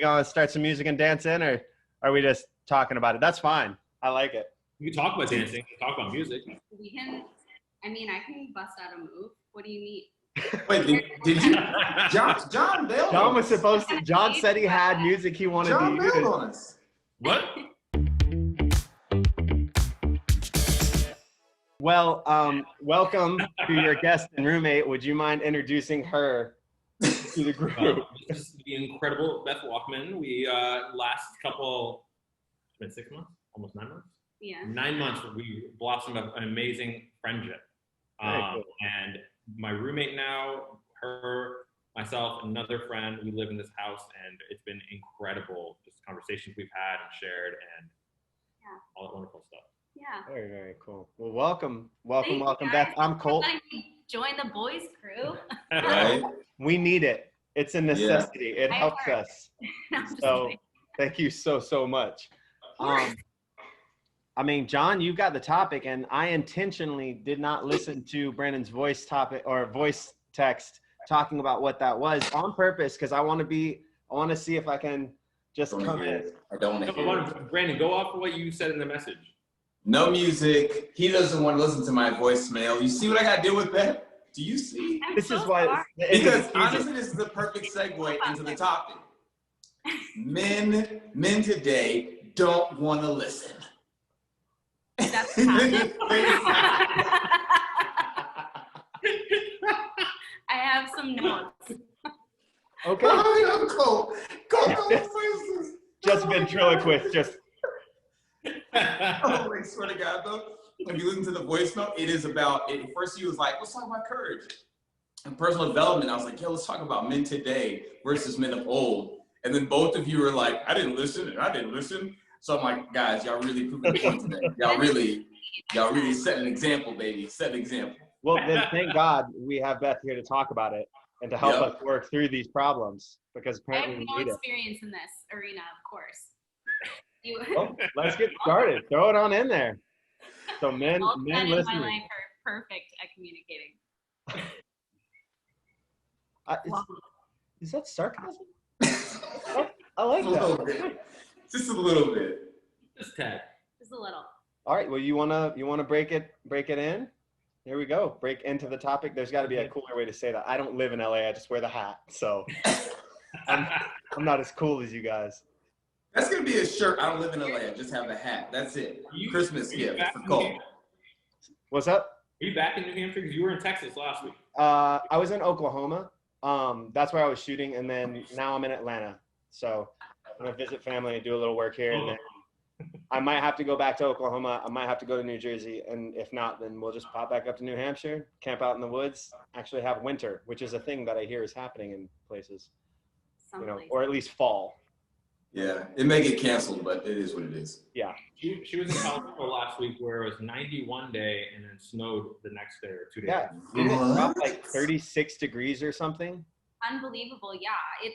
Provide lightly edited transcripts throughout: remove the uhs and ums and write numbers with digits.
gonna start some music and dance in, or are we just talking about it? That's fine. I like it. We can talk about dancing, talk about music. We can, I can bust out a move. What do you need? Wait, did you? John bailed John on was us. supposed to. John said he had music he wanted John to bailed use. on us. What? Well, welcome to your guest and roommate. Would you mind introducing her to the group? This is the incredible Beth Walkman. We last couple, it's been 6 months, almost 9 months. Yeah. 9 months, we blossomed up an amazing friendship. Cool. And my roommate now, her, myself, another friend, we live in this house, and it's been incredible, just conversations we've had and shared, and all that wonderful stuff. Yeah. Very, very cool. Well, welcome, Thank you, Beth. guys. I'm Colt. Join the boys crew. Right? We need it. It's a necessity. It helps us. So thank you so much. John, you got the topic, and I intentionally did not listen to Brandon's voice topic or voice text talking about what that was on purpose, because I want to see if I can just come in. I don't want to hear it. Brandon, go off of what you said in the message. No music. He doesn't want to listen to my voicemail. You see what I got to deal with that? Do you see? This is why. Because honestly, this is the perfect segue into the topic. Men today don't want to listen. That's I have some notes. Okay. I'm Colt. Just ventriloquist. Just. Oh, I swear to God, though, if you listen to the voicemail, it is about it. First, he was like, let's talk about courage and personal development. I was like, yo, let's talk about men today versus men of old. And then both of you were like, I didn't listen and I didn't listen. So I'm like, guys, y'all really proving the point today. Y'all really set an example, baby. Set an example. Well, then thank God we have Beth here to talk about it and to help us work through these problems, because I have apparently no we need it. experience in this arena, of course. Well, let's get started. Throw it on in there. So men All men in my listening. life are perfect at communicating. Is that sarcasm? I like A little that. bit. Just a little bit. Just tad. Just a little. All right. Well, you wanna break it in? Here we go. Break into the topic. There's got to be a cooler way to say that. I don't live in LA. I just wear the hat, so I'm not as cool as you guys. That's gonna be a shirt. I don't live in LA. I just have the hat. That's it. Christmas gift for Colt. What's up? Are you back in New Hampshire? Because you were in Texas last week. I was in Oklahoma. That's where I was shooting, and then now I'm in Atlanta. So I'm gonna visit family and do a little work here, and then I might have to go back to Oklahoma. I might have to go to New Jersey, and if not, then we'll just pop back up to New Hampshire, camp out in the woods, actually have winter, which is a thing that I hear is happening in places, or at least fall. Yeah, it may get canceled, but it is what it is. Yeah. She was in California last week where it was 91 day and then snowed the next day or 2 days. Yeah. Didn't it drop like 36 degrees or something? Unbelievable. Yeah.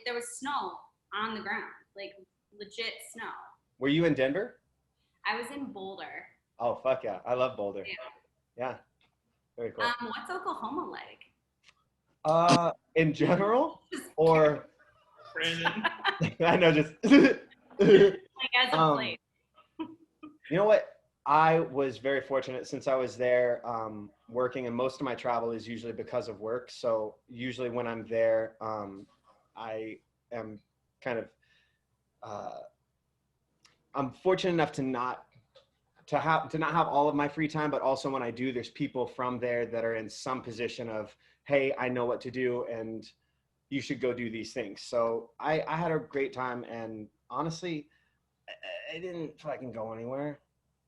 There was snow on the ground, like legit snow. Were you in Denver? I was in Boulder. Oh, fuck yeah. I love Boulder. Yeah. Very cool. What's Oklahoma like? In general, or Brandon. I know, just Like as a place. You know what? I was very fortunate since I was there working, and most of my travel is usually because of work. So usually when I'm there, I am kind of I'm fortunate enough to not have all of my free time, but also when I do, there's people from there that are in some position of, hey, I know what to do, and you should go do these things. So I had a great time, and honestly, I didn't fucking go anywhere.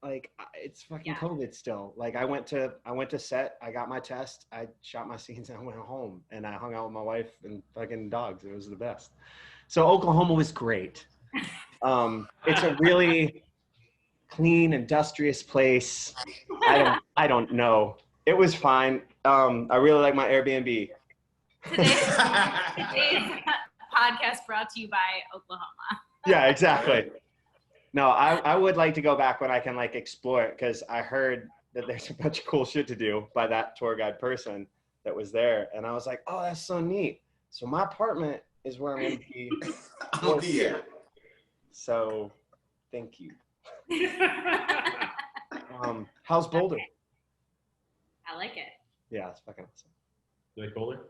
Like, it's fucking COVID still. Like, I went to set, I got my test, I shot my scenes, and I went home, and I hung out with my wife and fucking dogs. It was the best. So Oklahoma was great. It's a really clean, industrious place. I don't know. It was fine. I really like my Airbnb. Today's podcast brought to you by Oklahoma. Yeah, exactly. No, I would like to go back when I can like explore it, because I heard that there's a bunch of cool shit to do by that tour guide person that was there. And I was like, oh, that's so neat. So my apartment is where I'm going to be. I'm gonna be here. So, thank you. How's Boulder? I like it. Yeah, it's fucking awesome. You like Boulder?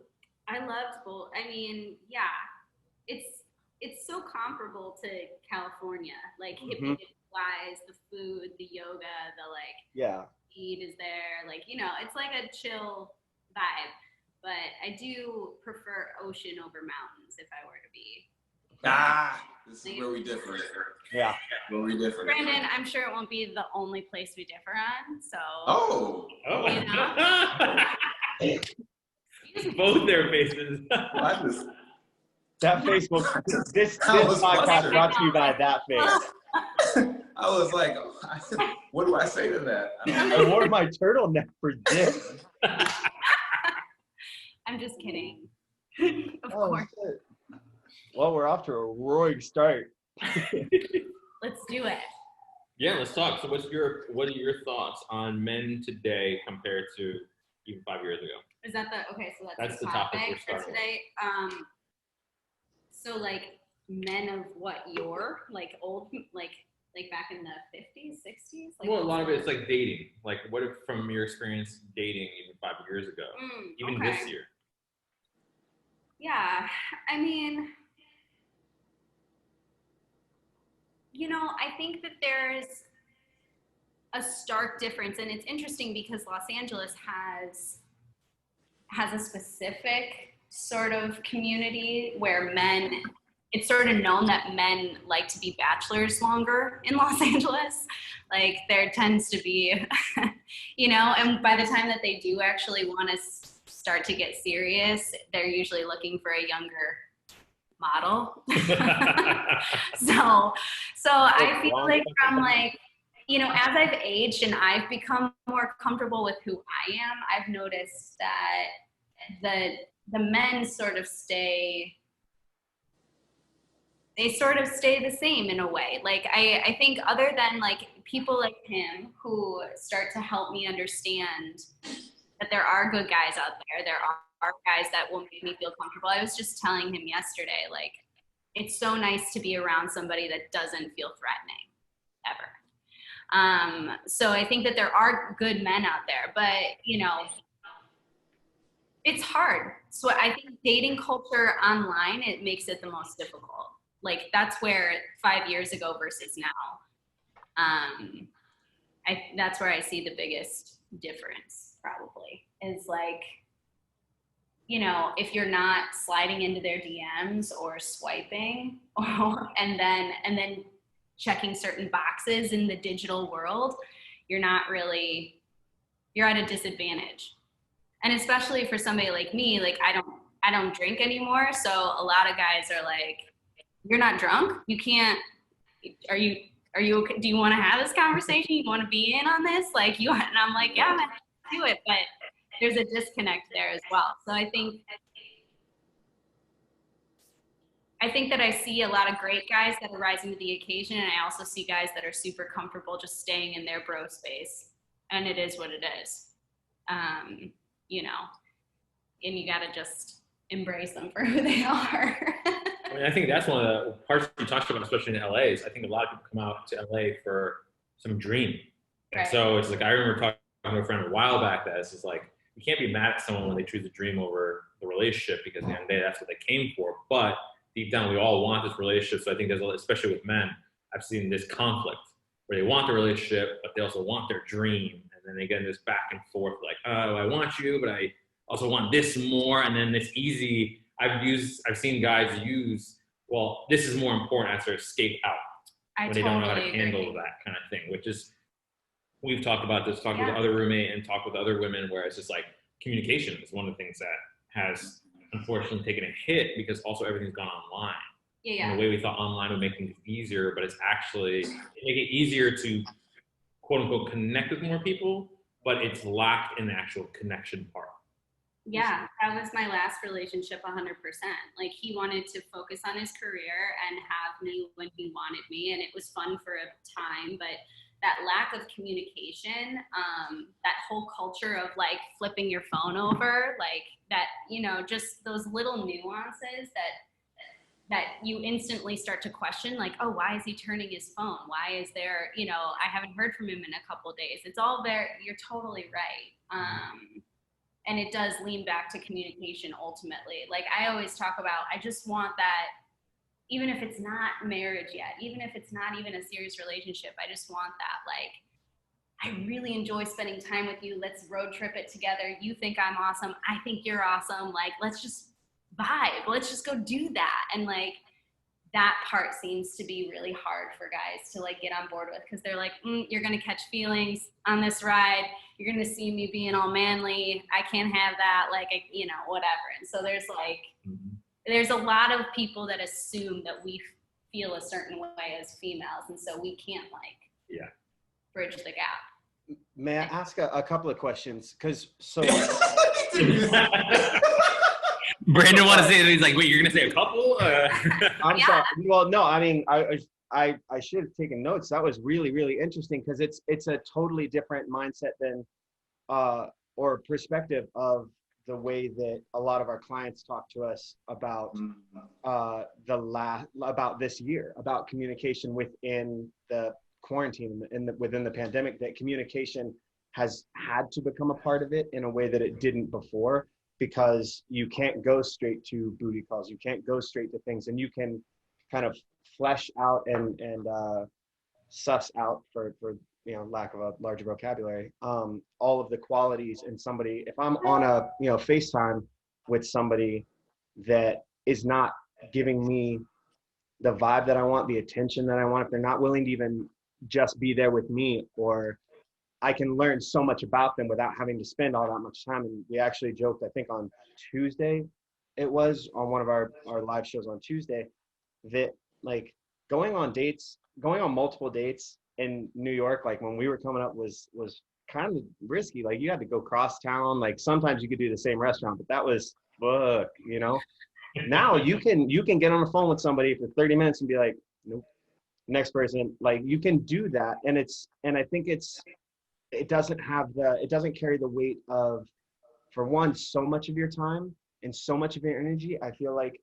I loved Boulder. I mean, yeah, it's so comparable to California. Like hippie wise, the food, the yoga, the like. Yeah. Weed is there. Like, you know, it's like a chill vibe. But I do prefer ocean over mountains if I were to be. This is where we differ. Yeah. Where we differ. Brandon, I'm sure it won't be the only place we differ on. So. Oh. You know? Both their faces. That face will. This podcast brought to you by that face. I was like, what do I say to that? I wore my turtleneck for this. I'm just kidding. Of Oh, course. shit. Well, we're off to a roaring start. Let's do it. Yeah, let's talk. So what are your thoughts on men today compared to even 5 years ago? Is that so that's the topic we're for starting today. So like men of what year? Like old, like back in the 50s, 60s? Like well, a lot of it's like dating. Like what if from your experience dating even 5 years ago, even this year? Yeah, I mean, you know, I think that there's a stark difference, and it's interesting because Los Angeles has a specific sort of community where it's sort of known that men like to be bachelors longer in Los Angeles. Like there tends to be, you know, and by the time that they do actually want to start to get serious, they're usually looking for a younger model. So I feel like from like, you know, as I've aged and I've become more comfortable with who I am, I've noticed that the men sort of stay the same in a way. Like I think other than like people like him who start to help me understand that there are good guys out there are guys that will make me feel comfortable. I was just telling him yesterday, like, it's so nice to be around somebody that doesn't feel threatening ever. So I think that there are good men out there, but you know, it's hard. So I think dating culture online, it makes it the most difficult. Like that's where 5 years ago versus now, that's where I see the biggest difference probably is like, you know, if you're not sliding into their DMs or swiping and then checking certain boxes in the digital world, you're at a disadvantage. And especially for somebody like me, like I don't drink anymore. So a lot of guys are like, you're not drunk? You can't, are you okay? Do you want to have this conversation? You want to be in on this? Like and I'm like, yeah, man, do it. But there's a disconnect there as well. So I think that I see a lot of great guys that are rising to the occasion. And I also see guys that are super comfortable just staying in their bro space. And it is what it is. You know, and you got to just embrace them for who they are. I mean, I think that's one of the parts you talked about, especially in LA, is I think a lot of people come out to LA for some dream. And so it's like, I remember talking to a friend a while back that it's just like, you can't be mad at someone when they choose a dream over the relationship because at the end of the day, that's what they came for. But deep down, we all want this relationship. So I think there's, especially with men, I've seen this conflict where they want the relationship, but they also want their dream. And then they get in this back and forth, like, oh, I want you, but I also want this more. And then it's easy. I've seen guys use, well, this is more important as to escape out when they don't know how to handle that kind of thing, which is, we've talked about this, talked with the other roommate and talked with other women where it's just like communication is one of the things that has unfortunately taken a hit because also everything's gone online. And the way we thought online would make things easier, but it's actually make it easier to quote unquote connect with more people, but it's lacked in the actual connection part. Yeah, that was my last relationship 100%. Like he wanted to focus on his career and have me when he wanted me. And it was fun for a time, but that lack of communication, that whole culture of like flipping your phone over, like that, you know, just those little nuances that that you instantly start to question, like, oh, why is he turning his phone? Why is there, you know, I haven't heard from him in a couple of days. It's all there. You're totally right. And it does lean back to communication ultimately. Like I always talk about, I just want that, even if it's not marriage yet, even if it's not even a serious relationship, I just want that, like, I really enjoy spending time with you. Let's road trip it together. You think I'm awesome. I think you're awesome. Like, let's just vibe. Let's just go do that. And like, that part seems to be really hard for guys to like get on board with, because they're like, you're going to catch feelings on this ride. You're going to see me being all manly. I can't have that. Like, you know, whatever. And so there's like, there's a lot of people that assume that we feel a certain way as females. And so we can't like bridge the gap. May I ask a couple of questions? Because so Brandon want to say that, he's like, wait, you're gonna say a couple? I'm sorry. Well, no, I mean, I should have taken notes. That was really, really interesting, because it's a totally different mindset than or perspective of the way that a lot of our clients talk to us about about this year, about communication within the quarantine and within the pandemic, that communication has had to become a part of it in a way that it didn't before, because you can't go straight to booty calls, you can't go straight to things, and you can kind of flesh out and suss out, for you know, lack of a larger vocabulary, all of the qualities in somebody. If I'm on a, you know, FaceTime with somebody that is not giving me the vibe that I want, the attention that I want, if they're not willing to even just be there with me, or I can learn so much about them without having to spend all that much time. And we actually joked, I think on Tuesday, it was on one of our live shows on Tuesday, that like going on multiple dates in New York, like when we were coming up, was kind of risky. Like you had to go cross town. Like sometimes you could do the same restaurant, but that was fuck, you know. Now you can get on the phone with somebody for 30 minutes and be like, nope, next person. Like you can do that, and I think it doesn't carry the weight of, for one, so much of your time and so much of your energy. I feel like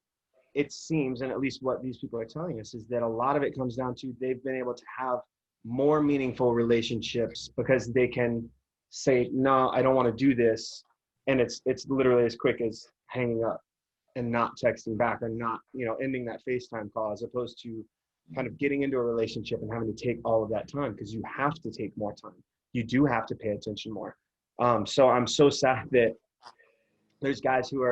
it seems, and at least what these people are telling us, is that a lot of it comes down to they've been able to have more meaningful relationships because they can say, no, I don't want to do this. And it's literally as quick as hanging up and not texting back, or not, you know, ending that FaceTime call, as opposed to kind of getting into a relationship and having to take all of that time, because you have to take more time. You do have to pay attention more. So I'm so sad that there's guys who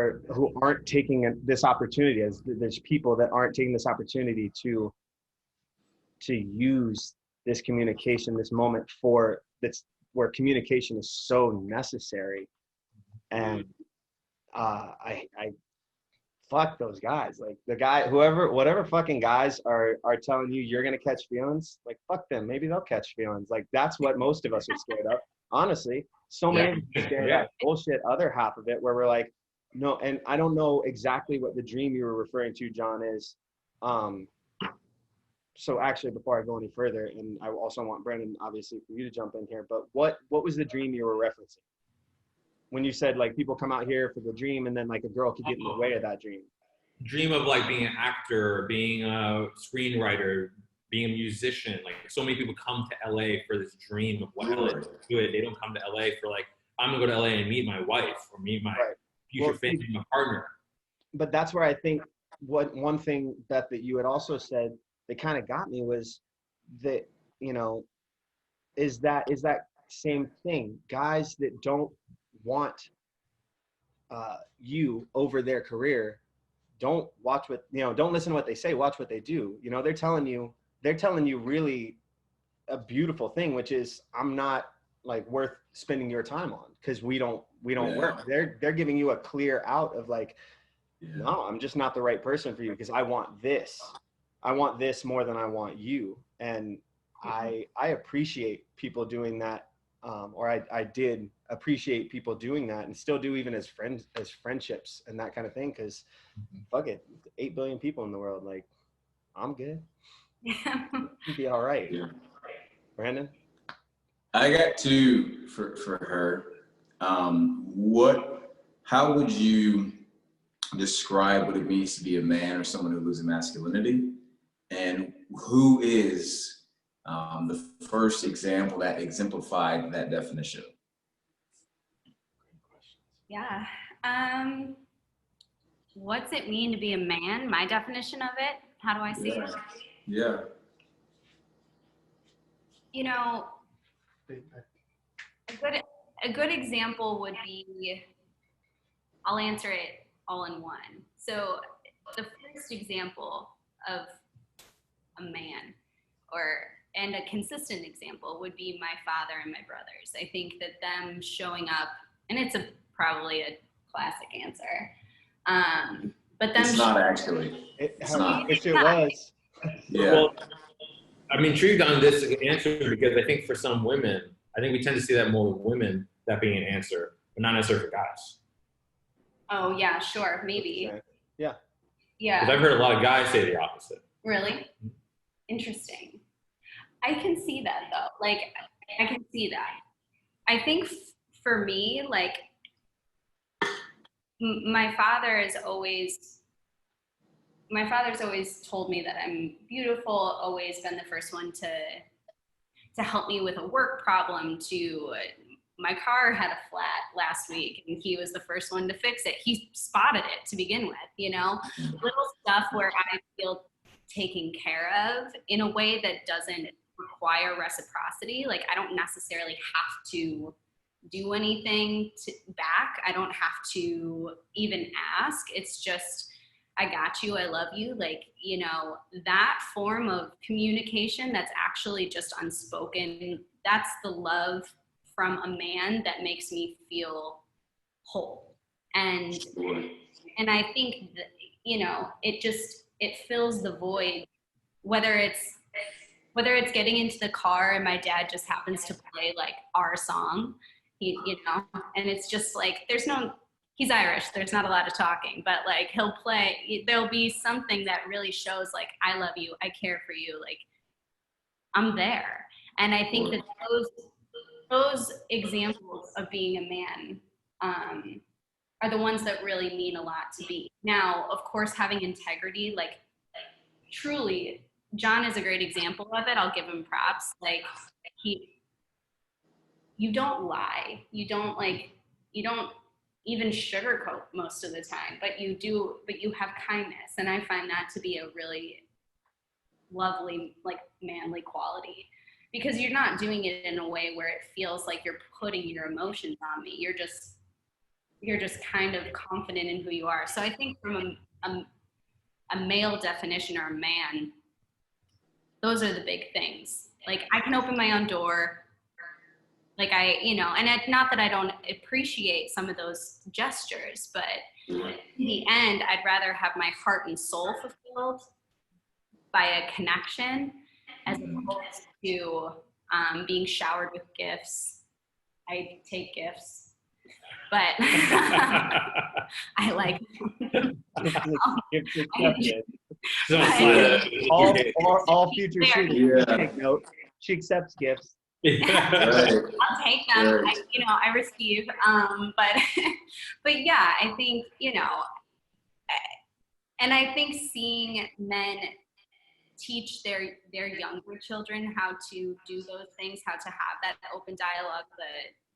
aren't taking this opportunity, as there's people that aren't taking this opportunity to use this communication, this moment where communication is so necessary. And I fuck those guys. Like whatever fucking guys are telling you you're gonna catch feelings, like fuck them. Maybe they'll catch feelings. Like that's what most of us are scared of. Honestly, so many of us are scared of that bullshit other half of it, where we're like, no. And I don't know exactly what the dream you were referring to, Jon, is. So actually, before I go any further, and I also want Brandon, obviously, for you to jump in here, but what was the dream you were referencing when you said like people come out here for the dream, and then like a girl could get in the way of that dream? Dream of like being an actor, being a screenwriter, being a musician. Like so many people come to LA for this dream of what LA is good. They don't come to LA for like, I'm gonna go to LA and meet my wife or meet my future family, my partner. But that's where I think one thing, Beth, that you had also said that kind of got me was that, you know, is that same thing. Guys that don't want you over their career, don't listen to what they say, watch what they do. You know, they're telling you really a beautiful thing, which is, I'm not like worth spending your time on, because we don't work. They're giving you a clear out of like, no, I'm just not the right person for you, because I want this more than I want you. And I appreciate people doing that, or I did appreciate people doing that, and still do, even as friendships and that kind of thing, because fuck it, 8 billion people in the world, like I'm good. You'd be all right. Brandon? I got two for her. How would you describe what it means to be a man or someone who lives in masculinity, and who is the first example that exemplified that definition? Yeah. What's it mean to be a man? My definition of it? How do I see it? Yeah. You know, a good example would be, I'll answer it all in one. So the first example of a man, and a consistent example, would be my father and my brothers. I think that them showing up, and it's probably a classic answer, but them. It's not actually. It's not. If it was. Yeah. Well, I'm intrigued on this answer because I think for some women, I think we tend to see that more with women, that being an answer, but not necessarily for guys. Oh yeah, sure, maybe. Yeah. Yeah. Because I've heard a lot of guys say the opposite. Really? Interesting. I can see that though. Like, I can see that. I think for me, like, my father's always told me that I'm beautiful, always been the first one to help me with a work problem, my car had a flat last week and he was the first one to fix it. He spotted it to begin with, little stuff where I feel taken care of in a way that doesn't require reciprocity. Like, I don't necessarily have to do anything back. I don't have to even ask. It's just, I got you, I love you. Like, that form of communication that's actually just unspoken, that's the love from a man that makes me feel whole. And I think that, it fills the void, whether it's getting into the car and my dad just happens to play like our song, and it's just like, he's Irish, there's not a lot of talking, but like he'll play, there'll be something that really shows like, I love you, I care for you, like I'm there. And I think that those examples of being a man are the ones that really mean a lot to me. Now, of course, having integrity, like truly, Jon is a great example of it. I'll give him props. Like, you don't lie. You don't even sugarcoat most of the time, but you have kindness. And I find that to be a really lovely, like, manly quality, because you're not doing it in a way where it feels like you're putting your emotions on me. You're just kind of confident in who you are. So I think from a male definition, or a man, those are the big things. Like, I can open my own door. Like, not that I don't appreciate some of those gestures, but in the end, I'd rather have my heart and soul fulfilled by a connection as opposed to being showered with gifts. I take gifts, but I like all future students take note. She accepts gifts. I'll take them. I receive. But yeah, I think, and I think seeing men teach their younger children how to do those things, how to have that open dialogue,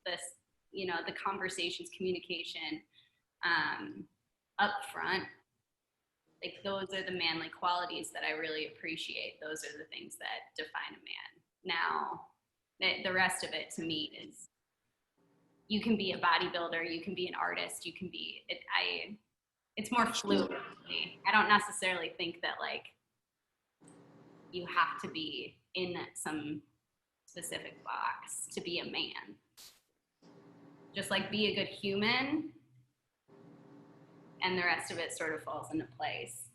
the conversations, communication up front. Like, those are the manly qualities that I really appreciate. Those are the things that define a man. Now, the rest of it to me is, you can be a bodybuilder, you can be an artist, you can be, it's more fluid to me. I don't necessarily think that, like, you have to be in some specific box to be a man. Just like, be a good human, and the rest of it sort of falls into place.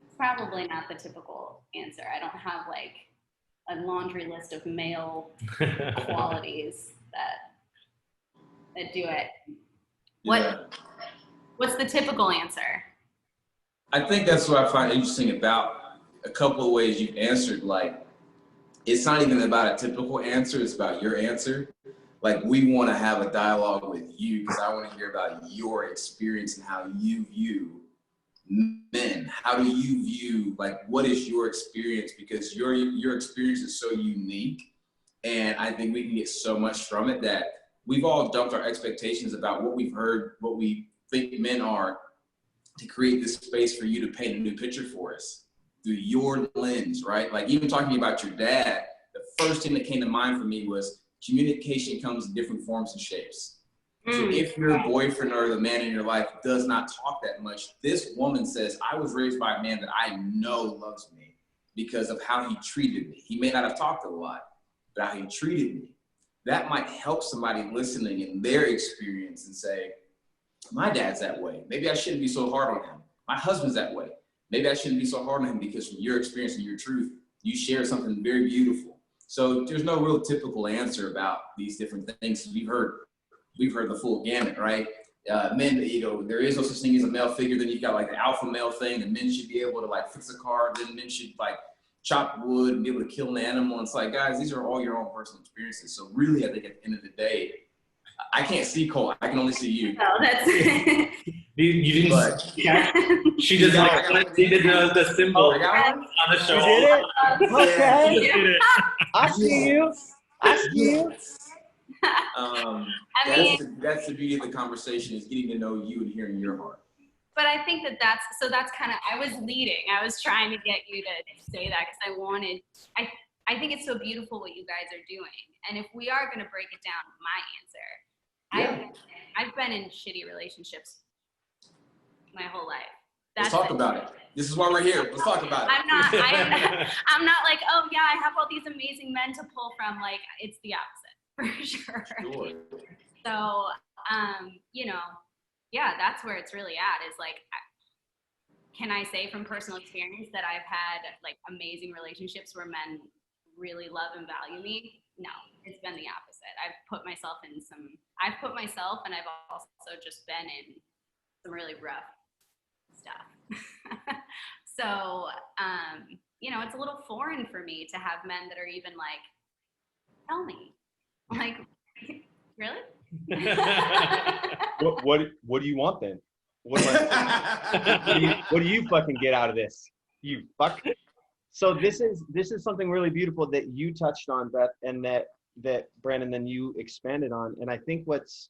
It's probably not the typical answer. I don't have like a laundry list of male qualities that do it. What's the typical answer? I think that's what I find interesting about a couple of ways you've answered. Like, it's not even about a typical answer, it's about your answer. Like, we want to have a dialogue with you because I want to hear about your experience and how you view men, how do you view, like, what is your experience? Because your experience is so unique, and I think we can get so much from it that we've all dumped our expectations about what we've heard, what we think men are, to create this space for you to paint a new picture for us through your lens, right? Like, even talking about your dad, the first thing that came to mind for me was communication comes in different forms and shapes. So if your boyfriend or the man in your life does not talk that much, this woman says, I was raised by a man that I know loves me because of how he treated me. He may not have talked a lot, but how he treated me. That might help somebody listening in their experience and say, my dad's that way. Maybe I shouldn't be so hard on him. My husband's that way. Maybe I shouldn't be so hard on him, because from your experience and your truth, you share something very beautiful. So there's no real typical answer about these different things. We've heard the full gamut, right? Men, there is no such thing as a male figure. Then you've got like the alpha male thing, and men should be able to like fix a car. Then men should like chop wood and be able to kill an animal. And it's like, guys, these are all your own personal experiences. So really, I think at the end of the day, I can't see Colt. I can only see you. No, that's You didn't. But She did the symbol I got on the show. You did it? Okay. She just did it. I see you. I see you. That's the beauty of the conversation, is getting to know you and hearing your heart. But I think that's kind of, I was leading. I was trying to get you to say that because I think it's so beautiful what you guys are doing. And if we are going to break it down, my answer, I've been in shitty relationships my whole life. Let's talk about it. This is why we're here. Let's talk about it. I'm not like, oh yeah, I have all these amazing men to pull from. Like, it's the opposite for sure. So, that's where it's really at, is like, can I say from personal experience that I've had like amazing relationships where men really love and value me? No, it's been the opposite. I've put myself and I've also just been in some really rough stuff. So, it's a little foreign for me to have men that are even like, tell me, like, really? What do you want then? What do you fucking get out of this? You fuck. So this is something really beautiful that you touched on, Beth, and that Brandon, then you expanded on. And I think what's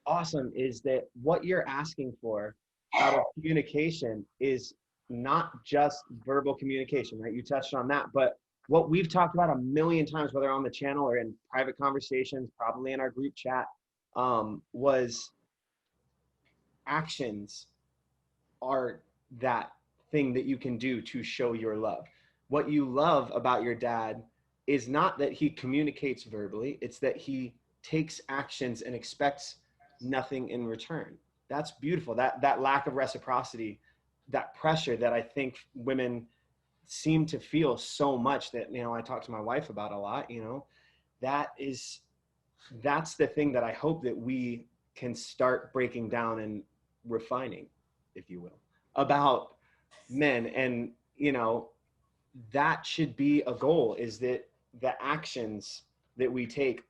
awesome is that what you're asking for out of communication is not just verbal communication, right? You touched on that, but what we've talked about a million times, whether on the channel or in private conversations, probably in our group chat, was actions are that thing that you can do to show your love. What you love about your dad is not that he communicates verbally, it's that he takes actions and expects nothing in return. That's beautiful. That lack of reciprocity, that pressure that I think women seem to feel so much, that, I talk to my wife about a lot, that's the thing that I hope that we can start breaking down and refining, if you will, about men. And, that should be a goal, is that the actions that we take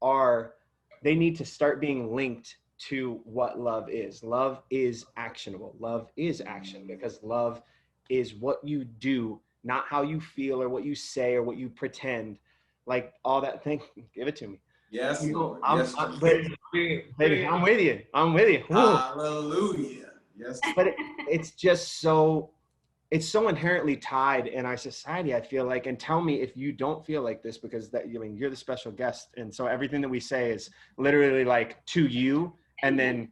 they need to start being linked to what love is. Love is actionable. Love is action, because love is what you do, not how you feel or what you say or what you pretend, like all that thing. Give it to me. Yes, Lord. I'm with you. Hallelujah. Yes. But it's just it's so inherently tied in our society, I feel like. And tell me if you don't feel like this, because you're the special guest. And so everything that we say is literally like to you. And then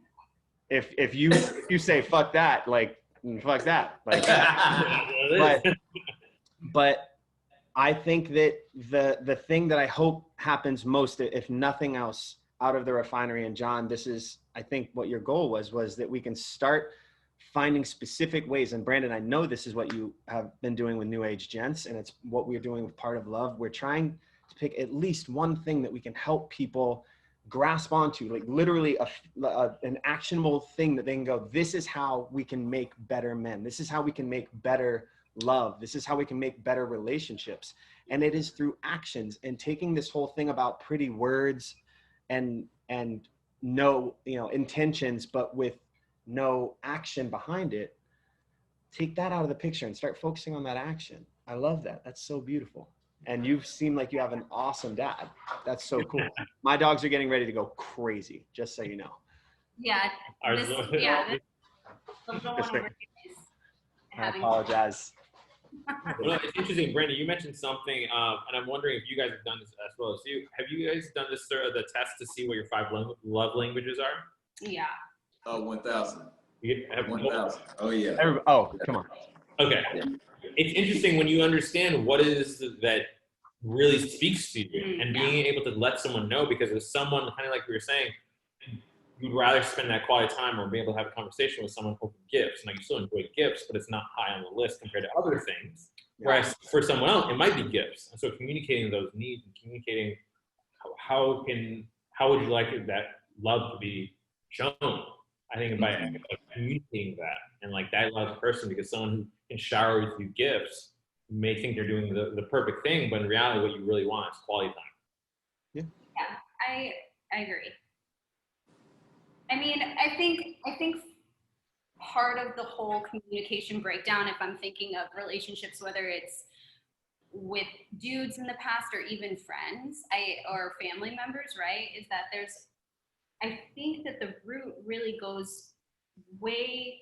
if you say, fuck that, like, fuck that. Like, but I think that the thing that I hope happens most, if nothing else, out of the refinery, and Jon, this is, I think, what your goal was that we can start finding specific ways. And Brandon, I know this is what you have been doing with New Age Gents, and it's what we're doing with Part of Love. We're trying to pick at least one thing that we can help people grasp onto, like literally an actionable thing that they can go, this is how we can make better men. This is how we can make better love. This is how we can make better relationships. And it is through actions, and taking this whole thing about pretty words and no, intentions, but with no action behind it. take that out of the picture and start focusing on that action. I love that. That's so beautiful. And you seem like you have an awesome dad. That's so cool. My dogs are getting ready to go crazy, just so you know. Yeah. I apologize. Well, it's interesting, Brandon. You mentioned something, and I'm wondering if you guys have done this as well as you. Have you guys done this sort of the test to see what your 5 love languages are? Yeah. 1,000. 1,000. Oh yeah. Come on. Okay. It's interesting when you understand what is that really speaks to you, and being able to let someone know, because as someone, kind of like we were saying, you'd rather spend that quality time or be able to have a conversation with someone over gifts. Now, you still enjoy gifts, but it's not high on the list compared to other things. Whereas for someone else, it might be gifts. And so communicating those needs and communicating how would you like that love to be shown? I think by communicating that and like that loves person, because someone who can shower with you gifts may think they're doing the perfect thing, but in reality, what you really want is quality time. Yeah, I agree. I mean, I think part of the whole communication breakdown, if I'm thinking of relationships, whether it's with dudes in the past or even friends, or family members, right, is that I think that the root really goes way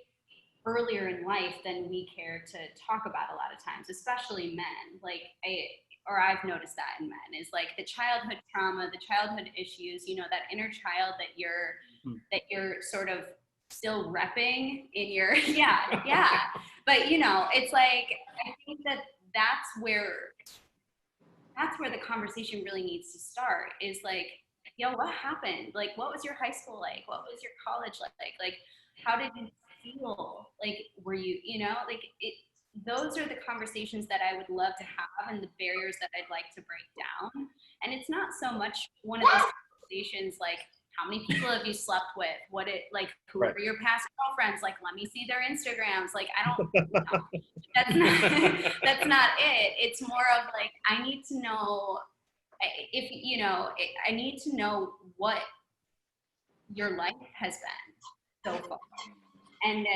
earlier in life than we care to talk about a lot of times, especially men. Like I've noticed that in men, is like the childhood trauma, the childhood issues, that inner child that you're sort of still repping in your, but it's like, I think that's where the conversation really needs to start, is like, yo, what happened? Like, what was your high school like? What was your college like? Like, how did you feel? Like, were you, those are the conversations that I would love to have, and the barriers that I'd like to break down. And it's not so much one of those conversations like, how many people have you slept with? Who are your past girlfriends? Like, let me see their Instagrams. Like, I don't, that's not it. It's more of like, I need to know I need to know what your life has been so far, and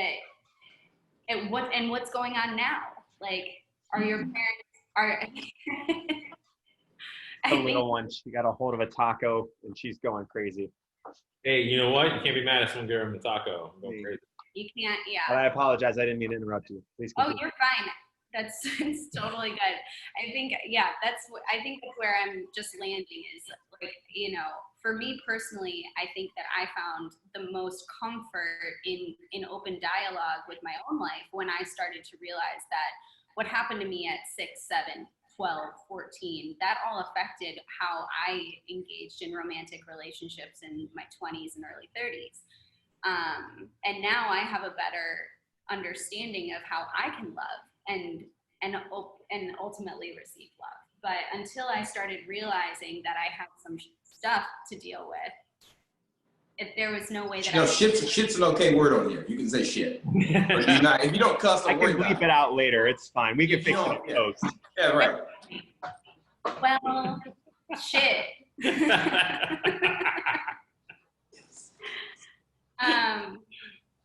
what's going on now. Like, are your parents The little one, she got a hold of a taco and she's going crazy. Hey, you know what? You can't be mad at someone giving them a taco. I'm going crazy. You can't, But I apologize. I didn't mean to interrupt you. Please continue. Oh, you're fine. It's totally good. I think that's where I'm just landing, is like, for me personally, I think that I found the most comfort in open dialogue with my own life when I started to realize that what happened to me at 6, 7, 12, 14, that all affected how I engaged in romantic relationships in my 20s and early 30s. And now I have a better understanding of how I can love and ultimately receive love. But until I started realizing that I had some stuff to deal with, there was no way that shit's an okay word on here. You can say shit. But if you don't cuss, I can bleep it out later. It's fine. We can fix it in post. Yeah, right. Well, shit.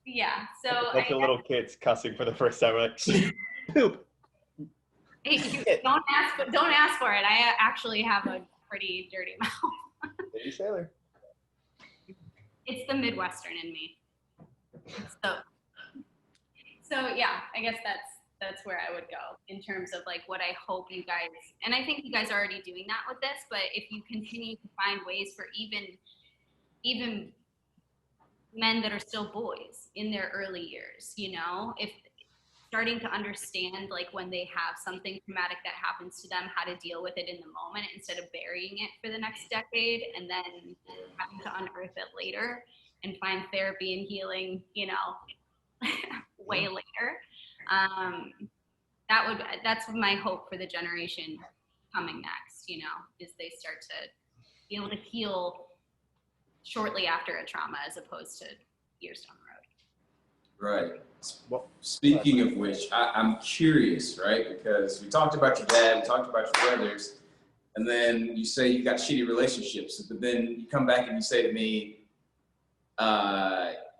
Yeah, so like the little kids cussing for the first time, like poop. Hey, don't ask for it. I actually have a pretty dirty mouth. Baby sailor. It's the Midwestern in me. So yeah, I guess that's where I would go in terms of like what I hope you guys, and I think you guys are already doing that with this, but if you continue to find ways for even men that are still boys in their early years, if starting to understand, like, when they have something traumatic that happens to them, how to deal with it in the moment instead of burying it for the next decade and then having to unearth it later and find therapy and healing, way later. That's my hope for the generation coming next, is they start to be able to heal shortly after a trauma as opposed to years down the road. Right. Well, speaking of which, I'm curious, right? Because we talked about your dad, we talked about your brothers, and then you say you got shitty relationships, but then you come back and you say to me,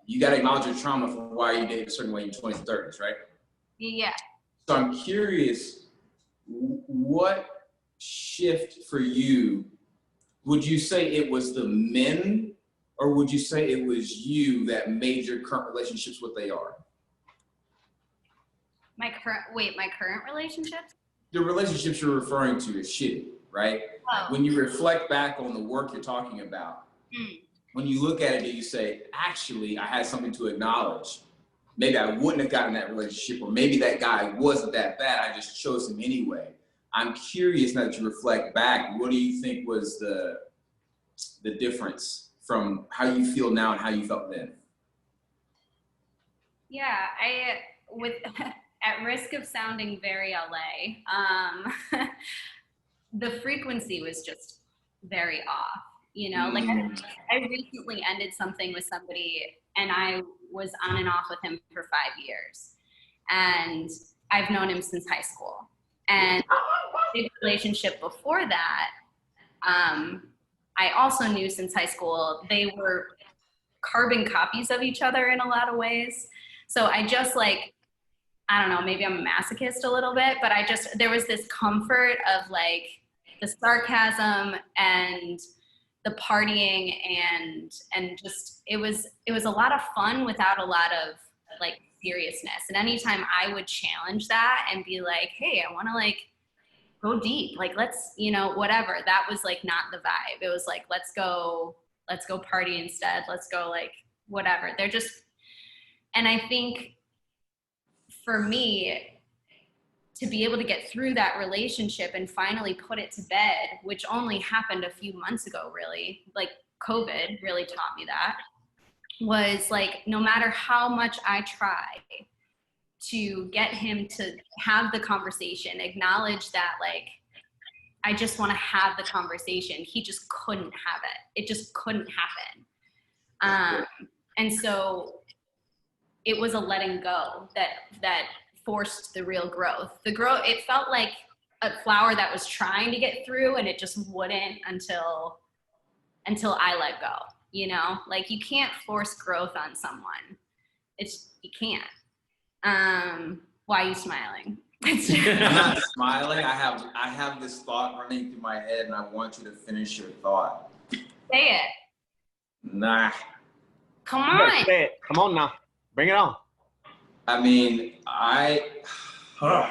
you got to acknowledge your trauma for why you dated a certain way in your 20s and 30s, right? Yeah. So I'm curious, what shift for you? Would you say it was the men, or would you say it was you that made your current relationships what they are? My current relationships? The relationships you're referring to is shitty, right? Oh. When you reflect back on the work you're talking about, when you look at it, do you say, actually, I had something to acknowledge? Maybe I wouldn't have gotten that relationship, or maybe that guy wasn't that bad, I just chose him anyway. I'm curious, now that you reflect back, what do you think was the difference from how you feel now and how you felt then? Yeah, at risk of sounding very LA, the frequency was just very off, you know? Like I recently ended something with somebody, and I was on and off with him for 5 years. And I've known him since high school. And the relationship before that, I also knew since high school. They were carbon copies of each other in a lot of ways. So I just like, I don't know, maybe I'm a masochist a little bit, but there was this comfort of like the sarcasm and the partying and just, it was a lot of fun without a lot of like seriousness. And anytime I would challenge that and be like, hey, I want to like go deep, like let's, you know, whatever, that was like not the vibe. It was like, let's go party instead. Let's go like whatever. They're just, and I think for me, to be able to get through that relationship and finally put it to bed, which only happened a few months ago, really, like COVID really taught me that, was like, no matter how much I try to get him to have the conversation, acknowledge that like, I just want to have the conversation, he just couldn't have it. It just couldn't happen. And so it was a letting go that forced the real growth. It felt like a flower that was trying to get through, and it just wouldn't until I let go, you know? Like you can't force growth on someone. You can't. Why are you smiling? I'm not smiling. I have this thought running through my head, and I want you to finish your thought. Say it. Nah. Come on. Say it. Come on now. Bring it on. I mean, all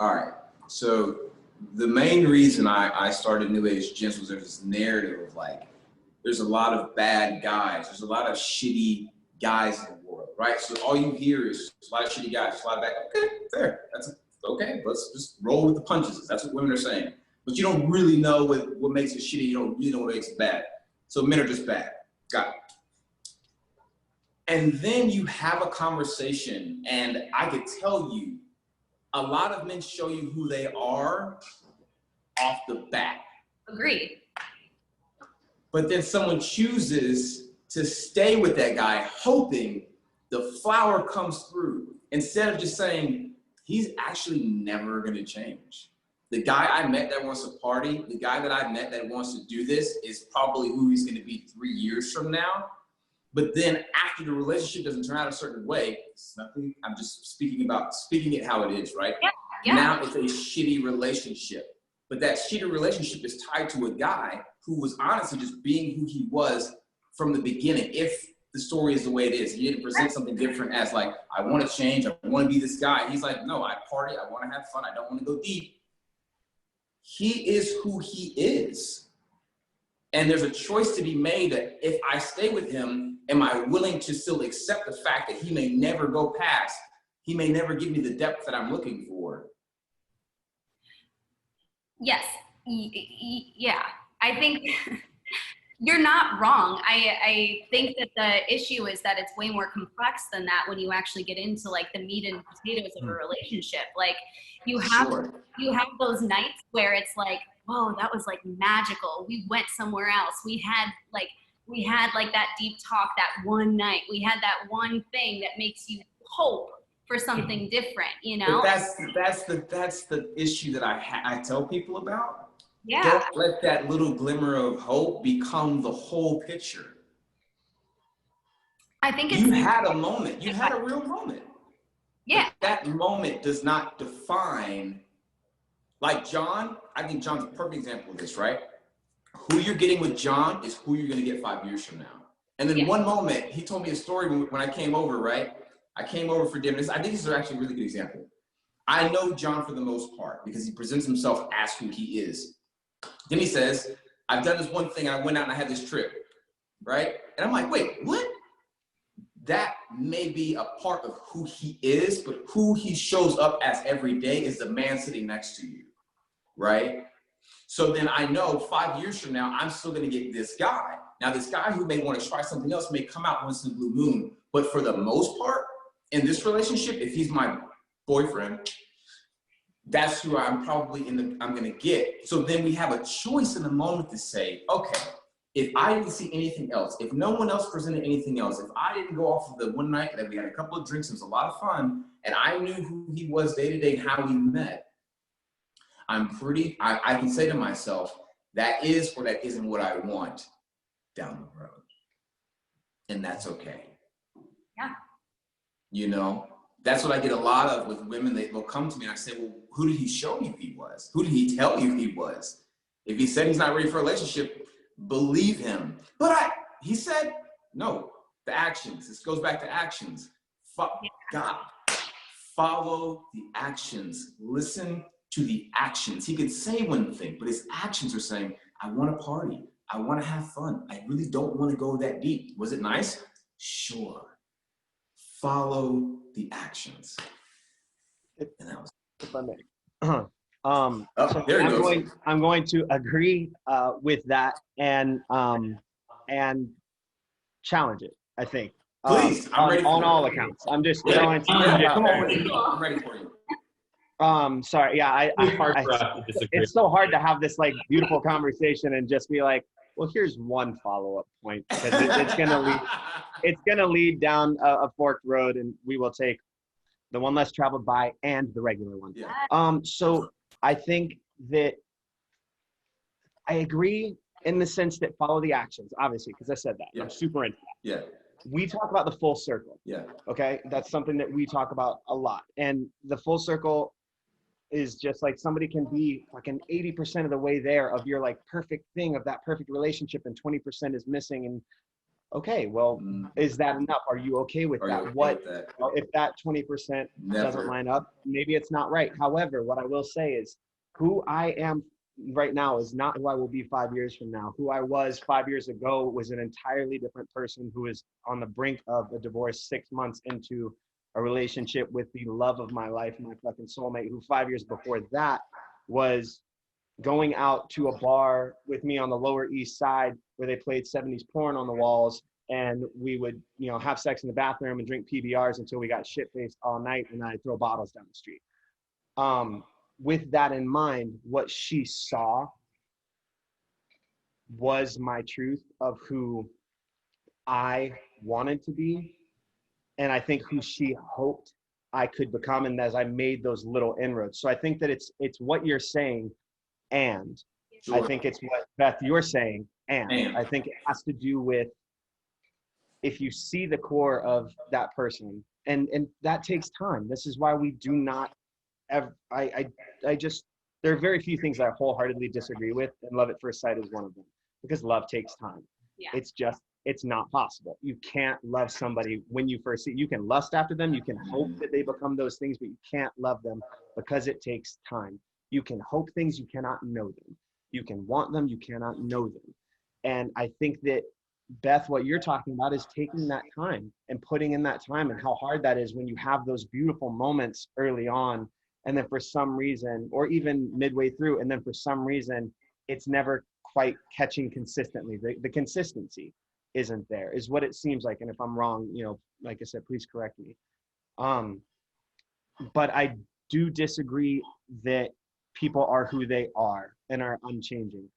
right. So the main reason I started New Age Gents was there's this narrative of like, there's a lot of bad guys. There's a lot of shitty guys in the world, right? So all you hear is a lot of shitty guys, a lot of bad. Okay, fair. That's okay. Let's just roll with the punches. That's what women are saying. But you don't really know what makes it shitty. You don't really know what makes it bad. So men are just bad. Got it. And then you have a conversation, and I could tell you, a lot of men show you who they are off the bat. Agreed. But then someone chooses to stay with that guy, hoping the flower comes through, instead of just saying, he's actually never gonna change. The guy I met that wants to party, the guy that I met that wants to do this is probably who he's gonna be 3 years from now. But then after the relationship doesn't turn out a certain way, it's nothing, I'm just speaking it how it is, right? Yeah. Now it's a shitty relationship. But that shitty relationship is tied to a guy who was honestly just being who he was from the beginning. If the story is the way it is, he didn't present something different as like, I want to change, I want to be this guy. He's like, no, I party, I want to have fun, I don't want to go deep. He is who he is. And there's a choice to be made that if I stay with him, am I willing to still accept the fact that he may never go past, he may never give me the depth that I'm looking for? Yes. Yeah. I think you're not wrong. I think that the issue is that it's way more complex than that when you actually get into like the meat and potatoes of a relationship. Like you have those nights where it's like, whoa, that was like magical. We went somewhere else. We had like that deep talk that one night. We had that one thing that makes you hope for something different, you know? But that's the issue that I tell people about. Yeah. Don't let that little glimmer of hope become the whole picture. I think you had a moment. You had a real moment. Yeah. But that moment does not define, like Jon, I think Jon's a perfect example of this, right? Who you're getting with Jon is who you're gonna get 5 years from now. And then one moment, he told me a story when I came over, right? I came over for dinner. I think this is actually a really good example. I know Jon for the most part because he presents himself as who he is. Then he says, I've done this one thing, I went out and I had this trip, right? And I'm like, wait, what? That may be a part of who he is, but who he shows up as every day is the man sitting next to you, right? So then I know 5 years from now, I'm still gonna get this guy. Now this guy who may wanna try something else may come out once in a blue moon, but for the most part, in this relationship, if he's my boyfriend, that's who I'm probably I'm gonna get. So then we have a choice in the moment to say, okay, if I didn't see anything else, if no one else presented anything else, if I didn't go off of the one night that we had a couple of drinks, it was a lot of fun, and I knew who he was day to day and how we met, I can say to myself, that is or that isn't what I want down the road. And that's okay. Yeah. You know, that's what I get a lot of with women. They'll come to me and I say, well, who did he show you he was? Who did he tell you he was? If he said he's not ready for a relationship, believe him. But he said, no, the actions. This goes back to actions. God, follow the actions. Listen to the actions. He could say one thing, but his actions are saying, I want to party. I want to have fun. I really don't want to go that deep. Was it nice? Sure. Follow the actions. And that was If I may. so there it goes. I'm going to agree with that and challenge it, I think. Please, I'm ready on for all it. accounts. I'm just throwing Come on, I'm ready for you. Sorry, yeah, it's so hard to have this like beautiful conversation and just be like, well, here's one follow-up point because it's gonna lead down a forked road, and we will take the one less traveled by and the regular one. Yeah. So I think that I agree in the sense that follow the actions, obviously, because I said that. Yeah. I'm super into that. Yeah. We talk about the full circle. Yeah. Okay, that's something that we talk about a lot, and the full circle is just like somebody can be like an 80% of the way there of your like perfect thing of that perfect relationship, and 20% is missing. And okay, well, is that enough? Are you okay with that? If that 20% doesn't line up, maybe it's not right. However, what I will say is who I am right now is not who I will be 5 years from now. Who I was 5 years ago was an entirely different person who is on the brink of a divorce 6 months into a relationship with the love of my life, my fucking soulmate, who 5 years before that was going out to a bar with me on the Lower East Side where they played 70s porn on the walls, and we would, have sex in the bathroom and drink PBRs until we got shit-faced all night, and I'd throw bottles down the street. With that in mind, what she saw was my truth of who I wanted to be, and I think who she hoped I could become, and as I made those little inroads. So I think that it's what you're saying, and sure. I think it's what, Beth, you're saying, and I think it has to do with if you see the core of that person, and that takes time. This is why we do not ever, I just, there are very few things I wholeheartedly disagree with, and love at first sight is one of them, because love takes time. Yeah. It's not possible. You can't love somebody when you first see. You can lust after them. You can hope that they become those things, but you can't love them because it takes time. You can hope things, you cannot know them. You can want them, you cannot know them. And I think that, Beth, what you're talking about is taking that time and putting in that time, and how hard that is when you have those beautiful moments early on, and then for some reason, or even midway through, and then for some reason, it's never quite catching consistently. The consistency isn't there, is what it seems like. And if I'm wrong, like I said, please correct me. But I do disagree that people are who they are and are unchanging.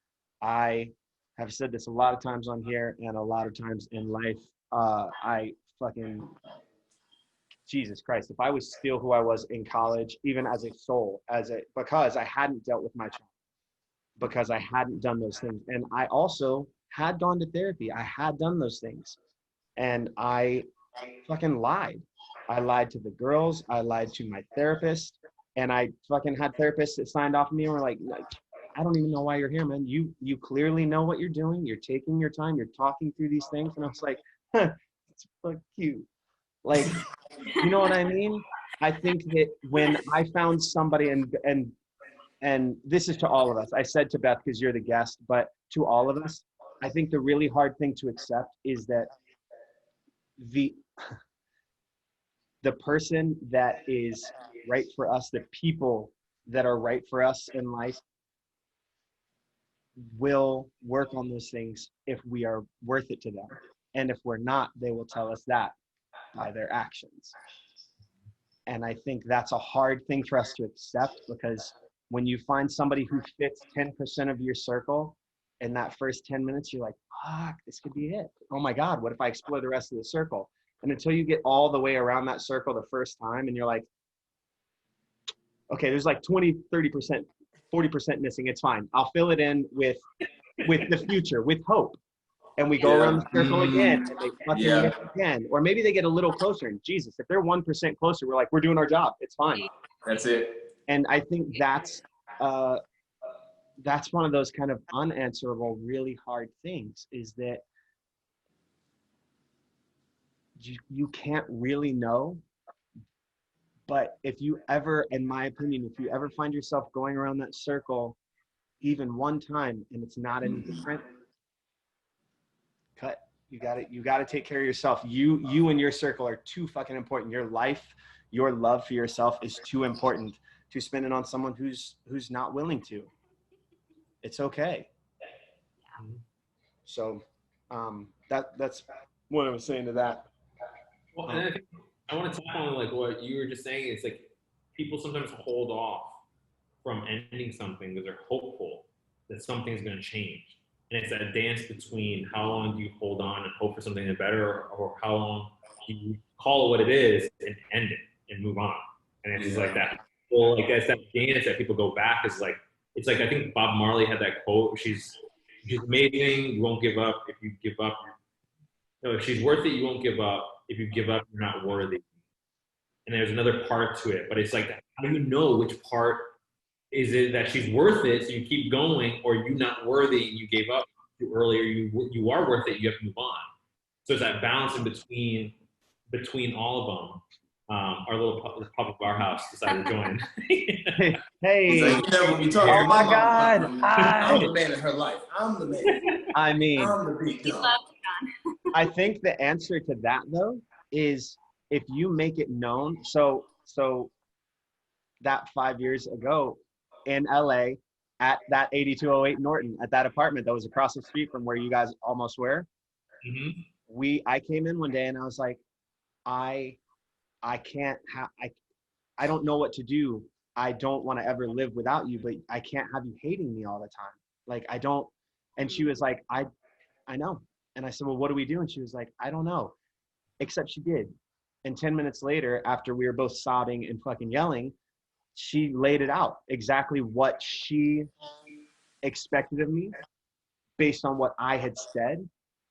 I have said this a lot of times on here and a lot of times in life. I fucking, Jesus Christ, if I was still who I was in college, even as a soul, because I hadn't dealt with my trauma, because I hadn't done those things. And I also had gone to therapy. I had done those things. And I fucking lied. I lied to the girls. I lied to my therapist. And I fucking had therapists that signed off on me and were like, I don't even know why you're here, man. You clearly know what you're doing. You're taking your time. You're talking through these things. And I was like, it's fuck you. Like, you know what I mean? I think that when I found somebody, and this is to all of us, I said to Beth, because you're the guest, but to all of us, I think the really hard thing to accept is that the person that is right for us, the people that are right for us in life will work on those things if we are worth it to them. And if we're not, they will tell us that by their actions. And I think that's a hard thing for us to accept, because when you find somebody who fits 10% of your circle in that first 10 minutes, you're like, fuck, this could be it. Oh my God, what if I explore the rest of the circle? And until you get all the way around that circle the first time and you're like, okay, there's like 20, 30%, 40% missing. It's fine. I'll fill it in with the future, with hope. And we go around the circle again, and they fucking miss again. Or maybe they get a little closer, and Jesus, if they're 1% closer, we're like, we're doing our job. It's fine. That's it. And I think that's one of those kind of unanswerable, really hard things, is that you can't really know. But if you ever, in my opinion, if you ever find yourself going around that circle even one time and it's not any different, cut. You got to take care of yourself. You and your circle are too fucking important. Your life, your love for yourself is too important to spend it on someone who's not willing to. It's okay. So that's what I was saying to that. Well, and I think I want to talk on like what you were just saying. It's like people sometimes hold off from ending something because they're hopeful that something's going to change. And it's that dance between how long do you hold on and hope for something better, or how long do you call it what it is and end it and move on. And it's just like that. Well, like that's that dance that people go back is like, it's like, I think Bob Marley had that quote. She's amazing. You won't give up. If you give up, if she's worth it, you won't give up. If you give up, you're not worthy. And there's another part to it, but it's like, how do you know which part is it that she's worth it, so you keep going, or you're not worthy and you gave up too early, or you are worth it, you have to move on. So it's that balance in between all of them. Our little public bar house decided to join. Hey. When we talk Oh my God. I'm the man in her life. I'm the man. I mean, I'm the big dog. I think the answer to that though is if you make it known. So that 5 years ago in LA at that 8208 Norton, at that apartment that was across the street from where you guys almost were, I came in one day and I was like, I don't know what to do. I don't want to ever live without you, but I can't have you hating me all the time. Like I don't. And she was like, I know. And I said, well, what do we do? And she was like, I don't know. Except she did. And 10 minutes later, after we were both sobbing and fucking yelling, she laid it out exactly what she expected of me based on what I had said,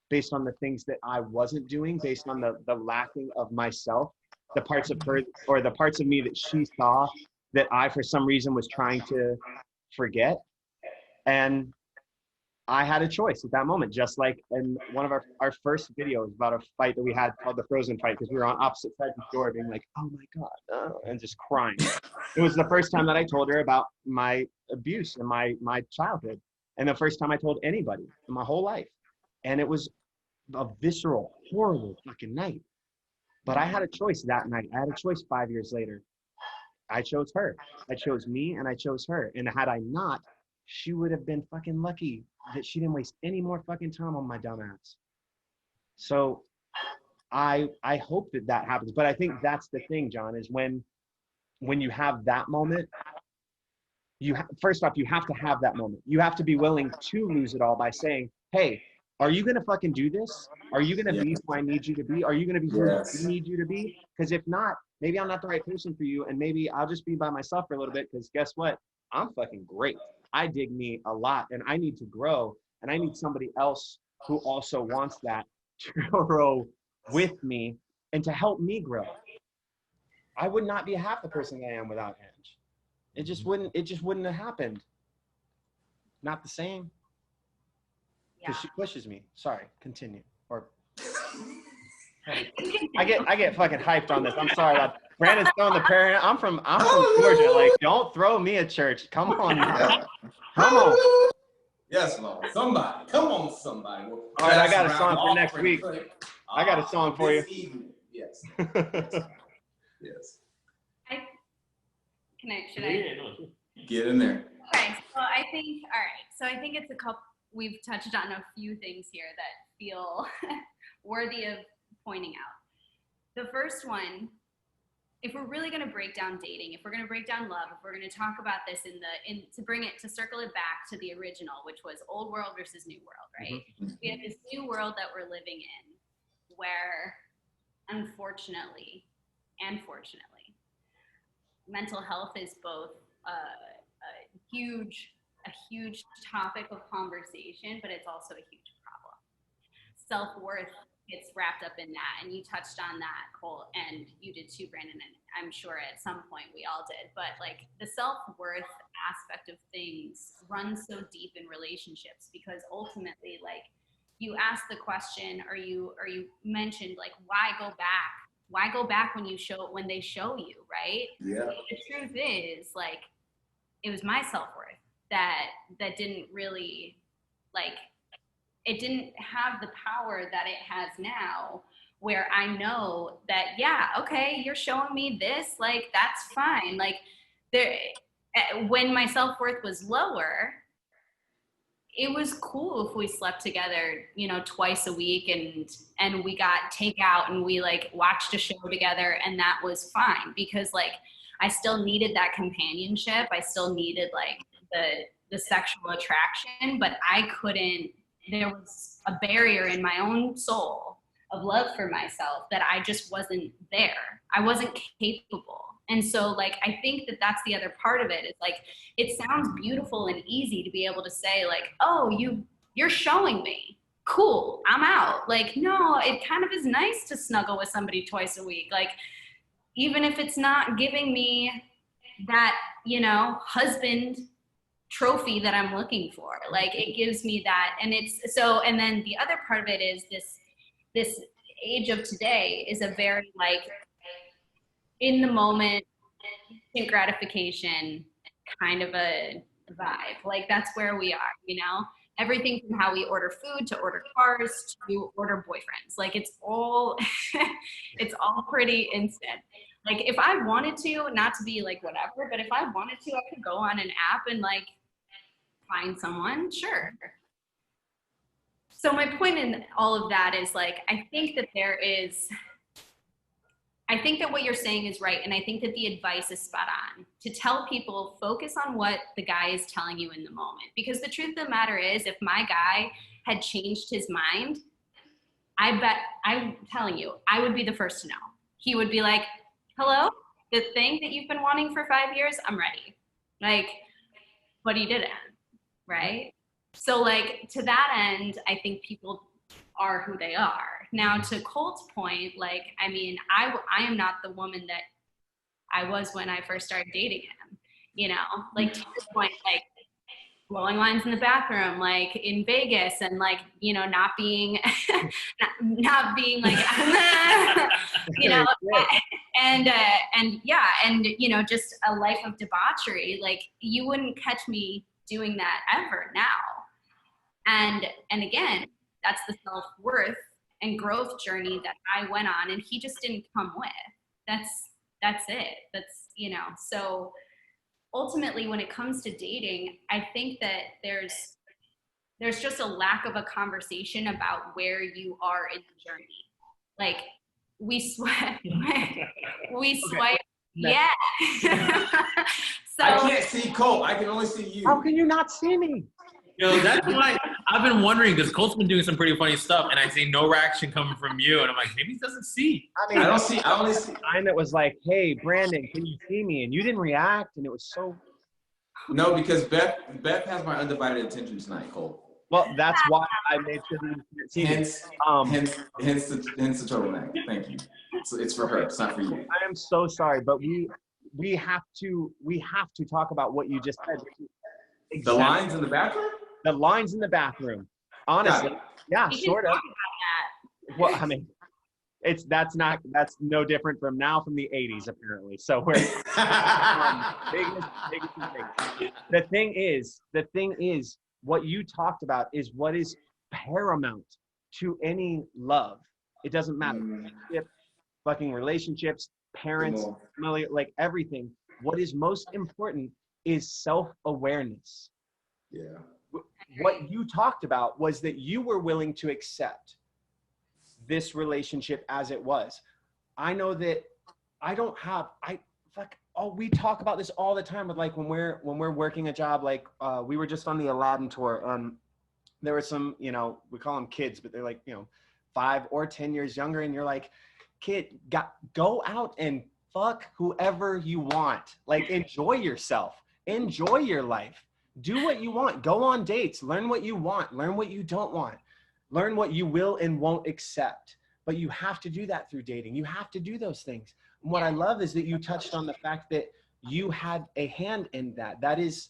based on the things that I wasn't doing, based on the lacking of myself, the parts of her or the parts of me that she saw that I, for some reason, was trying to forget. And I had a choice at that moment, just like in one of our first videos about a fight that we had called the Frozen Fight, because we were on opposite sides of the door being like, oh my God, and just crying. It was the first time that I told her about my abuse and my childhood, and the first time I told anybody in my whole life. And it was a visceral, horrible fucking night. But I had a choice that night. I had a choice 5 years later. I chose her. I chose me and I chose her. And had I not, she would have been fucking lucky that she didn't waste any more fucking time on my dumb ass. So I hope that happens. But I think that's the thing, John, is when you have that moment, first off, you have to have that moment. You have to be willing to lose it all by saying, hey, are you going to fucking do this? Are you going to be who I need you to be? Are you going to be who I need you to be? Because if not, maybe I'm not the right person for you. And maybe I'll just be by myself for a little bit, because guess what? I'm fucking great. I dig me a lot and I need to grow. And I need somebody else who also wants that to grow with me and to help me grow. I would not be half the person I am without Ange. It just wouldn't have happened. Not the same. Because she pushes me. Sorry, continue. Or I get fucking hyped on this. I'm sorry about Brandon's throwing the parent. I'm from Georgia. Like, don't throw me at church. Come on now. Come on. Yes, Lord. Somebody. Come on, somebody. All right, I got a song for next week. I got a song for you. This evening. Yes. Yes. Should I? Get in there. Okay, so I think, all right, so I think it's we've touched on a few things here that feel worthy of pointing out. The first one, if we're really gonna break down dating, if we're gonna break down love, if we're gonna talk about this to circle it back to the original, which was old world versus new world, right? Mm-hmm. We have this new world that we're living in where, unfortunately and fortunately, mental health is both a huge topic of conversation, but it's also a huge problem. Self-worth gets wrapped up in that, and you touched on that, Colt, and you did too, Brandon, and I'm sure at some point we all did, but like the self-worth aspect of things runs so deep in relationships, because ultimately, like, you ask the question, or you mentioned, like, why go back when they show you, right? Yeah. The truth is, like, it was my self-worth that didn't really, like, it didn't have the power that it has now, where I know that, yeah, okay, you're showing me this, like, that's fine. Like, when my self-worth was lower, it was cool if we slept together, twice a week, and we got takeout and we like watched a show together, and that was fine, because like I still needed that companionship. I still needed like the sexual attraction, but there was a barrier in my own soul of love for myself that I just wasn't there. I wasn't capable. And so, like, I think that that's the other part of it. It's like, it sounds beautiful and easy to be able to say, like, oh, you're showing me. Cool, I'm out. Like, no, it kind of is nice to snuggle with somebody twice a week. Like, even if it's not giving me that, husband trophy that I'm looking for. Like, it gives me that. And and then the other part of it is this age of today is a very, like, in the moment, instant gratification kind of a vibe. Like, that's where we are, everything from how we order food to order cars to order boyfriends. Like, it's all pretty instant. Like, if I wanted to, not to be like whatever, but if I wanted to, I could go on an app and like find someone, sure. So my point in all of that is, like, I think that what you're saying is right, and I think that the advice is spot on, to tell people, focus on what the guy is telling you in the moment. Because the truth of the matter is, if my guy had changed his mind, I bet, I'm telling you, I would be the first to know. He would be like, hello, the thing that you've been wanting for 5 years, I'm ready. Like, but he didn't, right? So, like, to that end, I think people are who they are. Now, to Colt's point, like, I mean, I am not the woman that I was when I first started dating him, like, to your point, like, blowing lines in the bathroom, like in Vegas, and like, not being like, and just a life of debauchery. Like, you wouldn't catch me doing that ever now. And again, that's the self-worth and growth journey that I went on, and he just didn't come with. That's it. That's, so ultimately, when it comes to dating, I think that there's just a lack of a conversation about where you are in the journey. Like, we swipe, yeah. So I can't see Colt. I can only see you. How can you not see me? That's why I've been wondering, because Colt's been doing some pretty funny stuff, and I see no reaction coming from you, and I'm like, maybe he doesn't see. I mean, I only see. Time that was like, hey, Brandon, can you see me? And you didn't react, and it was so. No, because Beth has my undivided attention tonight, Colt. Well, that's why I made sure that you didn't see me. Hence the turtleneck. Thank you. It's for her. It's not for you. I am so sorry, but we have to talk about what you just said. Exactly. The lines in the bathroom? The lines in the bathroom. Honestly, yeah, sort of. Well, I mean, that's no different from the 80s apparently. So we're biggest. The thing is, what you talked about is what is paramount to any love. It doesn't matter. Fucking relationships, parents, family, like everything. What is most important is self-awareness. Yeah. What you talked about was that you were willing to accept this relationship as it was. I know that we talk about this all the time with like when we're working a job, like we were just on the Aladdin tour. There were some, we call them kids, but they're like, 5 or 10 years younger. And you're like, kid, go out and fuck whoever you want. Like, enjoy yourself, enjoy your life, do what you want, go on dates, learn what you want, learn what you don't want, learn what you will and won't accept. But you have to do that through dating. You have to do those things. And what I love is that you touched on the fact that you had a hand in that. That is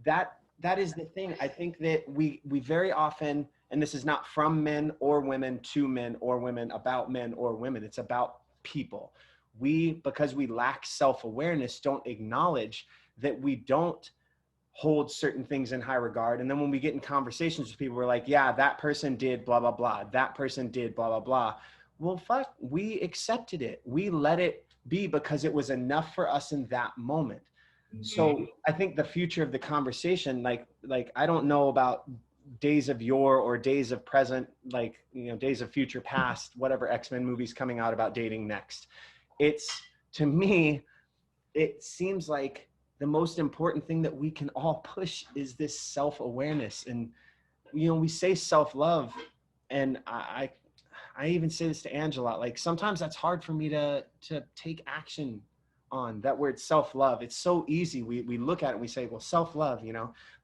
the thing. I think that we very often, and this is not from men or women to men or women about men or women, it's about people. Because we lack self-awareness, don't acknowledge that we don't hold certain things in high regard. And then when we get in conversations with people, we're like, yeah, that person did blah, blah, blah. That person did blah, blah, blah. Well, fuck, we accepted it. We let it be because it was enough for us in that moment. So I think the future of the conversation, like I don't know about days of yore or days of present, days of future past, whatever X-Men movie's coming out about dating next. To me, it seems like the most important thing that we can all push is this self-awareness. And, we say self-love, and I even say this to Angela, like sometimes that's hard for me to take action on that word self-love. It's so easy. We look at it and we say, well, self-love,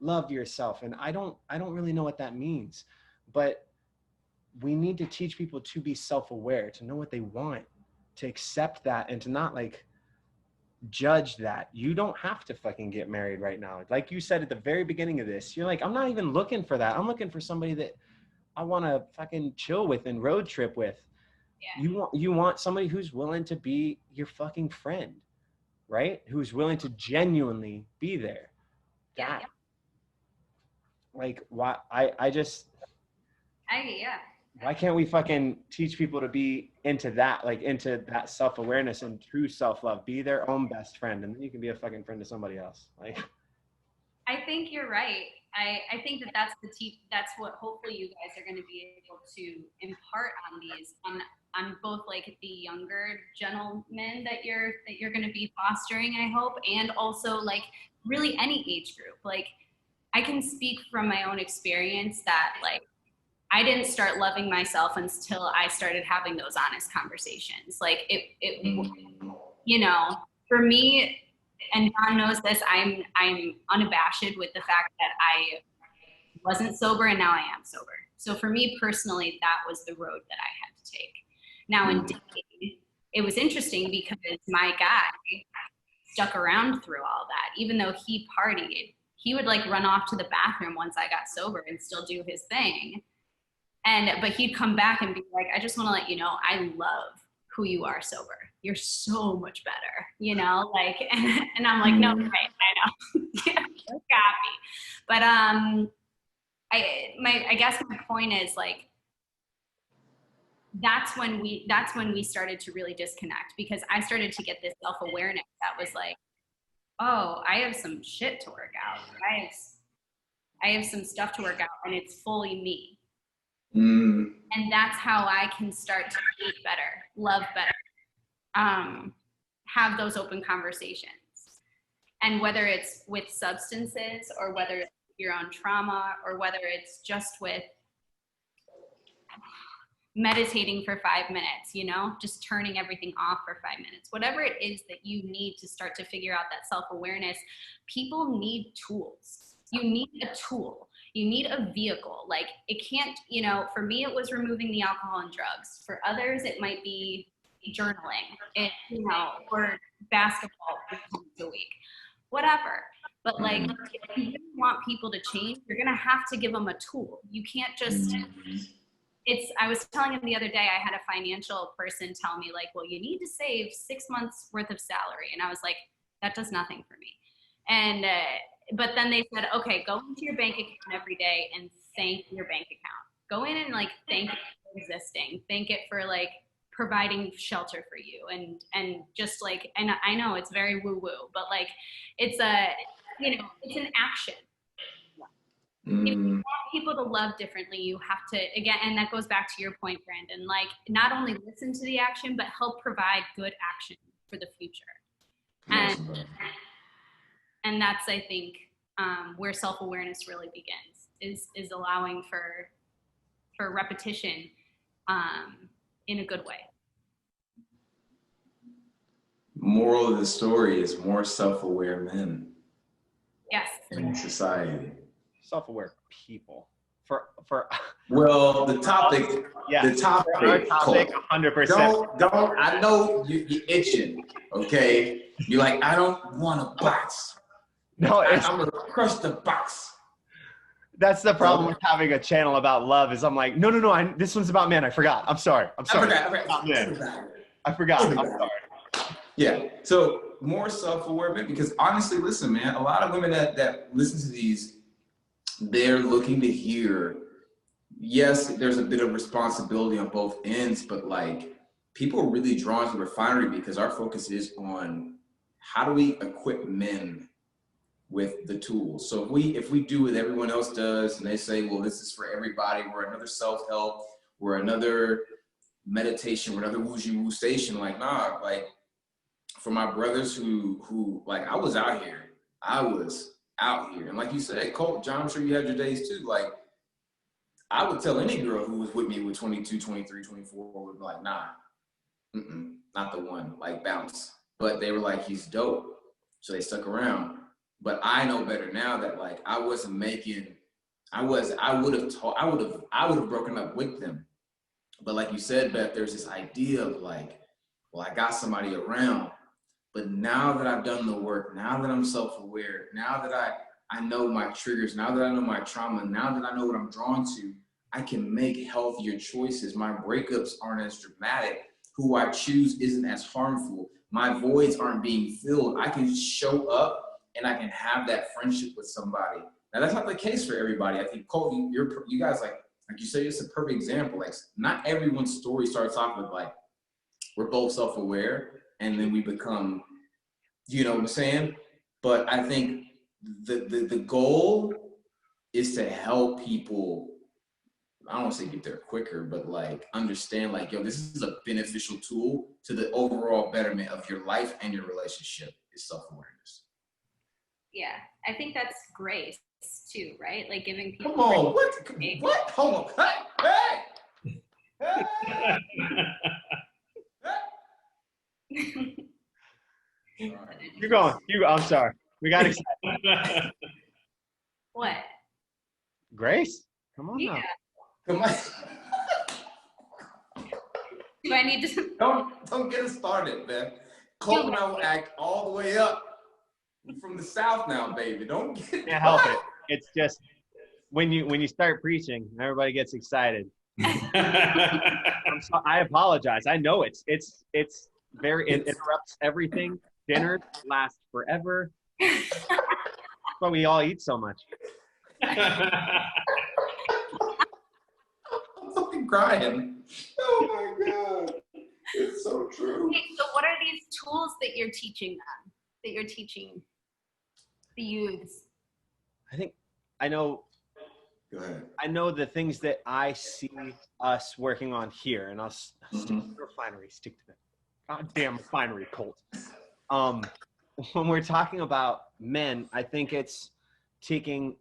love yourself. And I don't really know what that means, but we need to teach people to be self-aware, to know what they want, to accept that, and to not judge that. You don't have to fucking get married right now. Like you said at the very beginning of this, you're like, I'm not even looking for that. I'm looking for somebody that I want to fucking chill with and road trip with. Yeah. You want somebody who's willing to be your fucking friend, right? Who's willing to genuinely be there. Yeah. Like, why? Why can't we fucking teach people to be into that, into that self-awareness and true self-love, be their own best friend, and then you can be a fucking friend to somebody else. I think you're right. I think that's what hopefully you guys are going to be able to impart on these, on both the younger gentlemen that you're going to be fostering, I hope, and also really any age group. I can speak from my own experience that I didn't start loving myself until I started having those honest conversations. For me, and Jon knows this, I'm unabashed with the fact that I wasn't sober and now I am sober. So for me personally, that was the road that I had to take. Now in dating, it was interesting because my guy stuck around through all that. Even though he partied, he would run off to the bathroom once I got sober and still do his thing. But he'd come back and be like, I just want to let you know, I love who you are sober. You're so much better, and I'm like, no, right, I know. Yeah, got me. But I guess my point is that's when we started to really disconnect, because I started to get this self-awareness that was oh, I have some shit to work out. I have some stuff to work out, and it's fully me. And that's how I can start to date better, love better, have those open conversations. And whether it's with substances, or whether it's your own trauma, or whether it's just with meditating for 5 minutes, just turning everything off for 5 minutes, whatever it is that you need to start to figure out that self-awareness. People need tools. You need a tool. You need a vehicle. It can't, for me, it was removing the alcohol and drugs. For others, it might be journaling, or basketball 3 times a week, whatever. But like, if you really want people to change, you're gonna have to give them a tool. You can't just. I was telling him the other day, I had a financial person tell me like, well, you need to save 6 months worth of salary, and I was like, that does nothing for me. And but then they said, okay, go into your bank account every day and thank your bank account. Go in and like thank it for existing, thank it for like providing shelter for you, and just like, and I know it's very woo woo, but like it's it's an action. If you want people to love differently, you have to, again, and that goes back to your point, Brandon, like not only listen to the action, but help provide good action for the future. And that's, I think, where self-awareness really begins, is allowing for repetition in a good way. Moral of the story is more self-aware men. Yes. In society. Self-aware people. Well, the topic, Colt, 100%. I know you're itching, okay? You're like, I don't want a box. No, I'm gonna crush the box. That's the problem with having a channel about love, is I'm like, no, this one's about men. I forgot. I'm sorry. I forgot. I'm sorry. Yeah. So more self-aware men, because honestly, listen, man, a lot of women that listen to these, they're looking to hear, yes, there's a bit of responsibility on both ends, but like people are really drawn to Refinery because our focus is on how do we equip men with the tools. So if we do what everyone else does and they say, well, this is for everybody, we're another self-help, we're another meditation, we're another woo station, like, nah, like for my brothers who like, I was out here. And like you said, Colt, John, I'm sure you had your days too. Like, I would tell any girl who was with me with 22, 23, 24, would be like, nah, not the one, like bounce. But they were like, he's dope. So they stuck around. But I know better now that like, I would have broken up with them. But like you said, Beth, there's this idea of like, well, I got somebody around. But now that I've done the work, now that I'm self-aware, now that I know my triggers, now that I know my trauma, now that I know what I'm drawn to, I can make healthier choices. My breakups aren't as dramatic. Who I choose isn't as harmful. My voids aren't being filled. I can show up and I can have that friendship with somebody. Now that's not the case for everybody. I think Colt, you guys like you say, it's a perfect example. Like not everyone's story starts off with like, we're both self-aware and then we become, you know what I'm saying? But I think the goal is to help people, I don't want to say get there quicker, but like understand like, yo, this is a beneficial tool to the overall betterment of your life and your relationship is self-awareness. Yeah, I think that's grace too, right? Like giving people. Come on, what? Hold on. Hey! You're going. I'm sorry. We got excited. What? Grace? Come on now. Come on. Do I need to? Don't get us started, man. Colt and I will act all the way up. I'm from the South now, baby. Don't get. Can't help it. It's just when you start preaching, everybody gets excited. I apologize. I know it's very, it interrupts everything. Dinner lasts forever. That's why we all eat so much. I'm fucking crying. Oh my God. It's so true. Okay, so what are these tools that you're teaching them? That you're teaching the youths? I know. Go ahead. I know the things that I see us working on here, and I'll stick to the Refinery. Stick to the goddamn Refinery, Colt. When we're talking about men, I think it's taking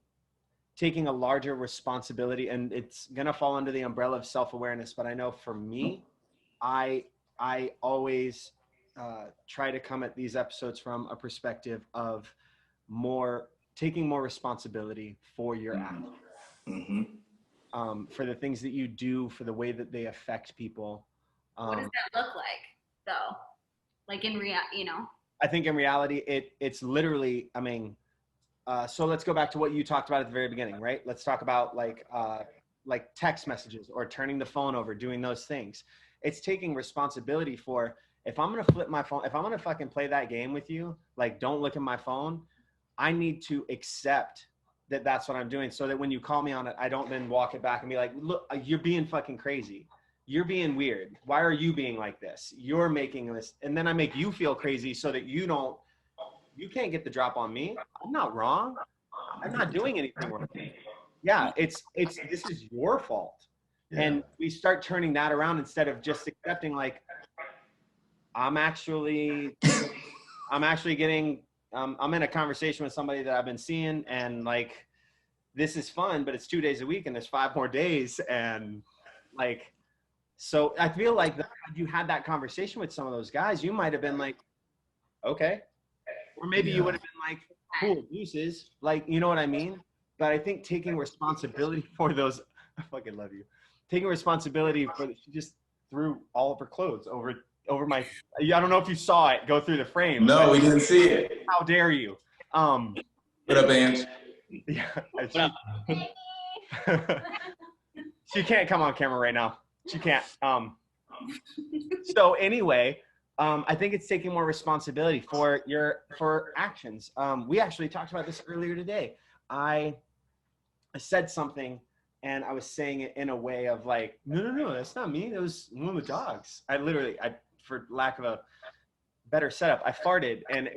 a larger responsibility, and it's gonna fall under the umbrella of self-awareness. But I know for me, I always try to come at these episodes from a perspective of taking more responsibility for your actions. For the things that you do, for the way that they affect people. What does that look like? though. Like in you know. I think in reality, it's literally, I mean, so let's go back to what you talked about at the very beginning, right? Let's talk about like text messages or turning the phone over, doing those things. It's taking responsibility for, if I'm going to flip my phone, if I'm going to fucking play that game with you, like don't look at my phone, I need to accept that that's what I'm doing, so that when you call me on it, I don't then walk it back and be like, look, you're being fucking crazy. You're being weird. Why are you being like this? You're making this. And then I make you feel crazy so that you can't get the drop on me. I'm not wrong. I'm not doing anything wrong. Yeah, this is your fault. Yeah. And we start turning that around instead of just accepting, like, I'm actually getting, I'm in a conversation with somebody that I've been seeing, and like, this is fun, but it's 2 days a week and there's 5 more days. And like, so I feel like if you had that conversation with some of those guys, you might have been like, okay. Or maybe you would have been like, cool, deuces. Like, you know what I mean? But I think taking responsibility for those, I fucking love you. Taking responsibility for, she just threw all of her clothes over my, I don't know if you saw it go through the frame. No, we didn't see it. How dare you? What up, Ange? Yeah. She can't come on camera right now. She can't. So anyway, I think it's taking more responsibility for actions. We actually talked about this earlier today. I said something and I was saying it in a way of like, no, that's not me. It was one of the dogs. I for lack of a better setup, I farted, and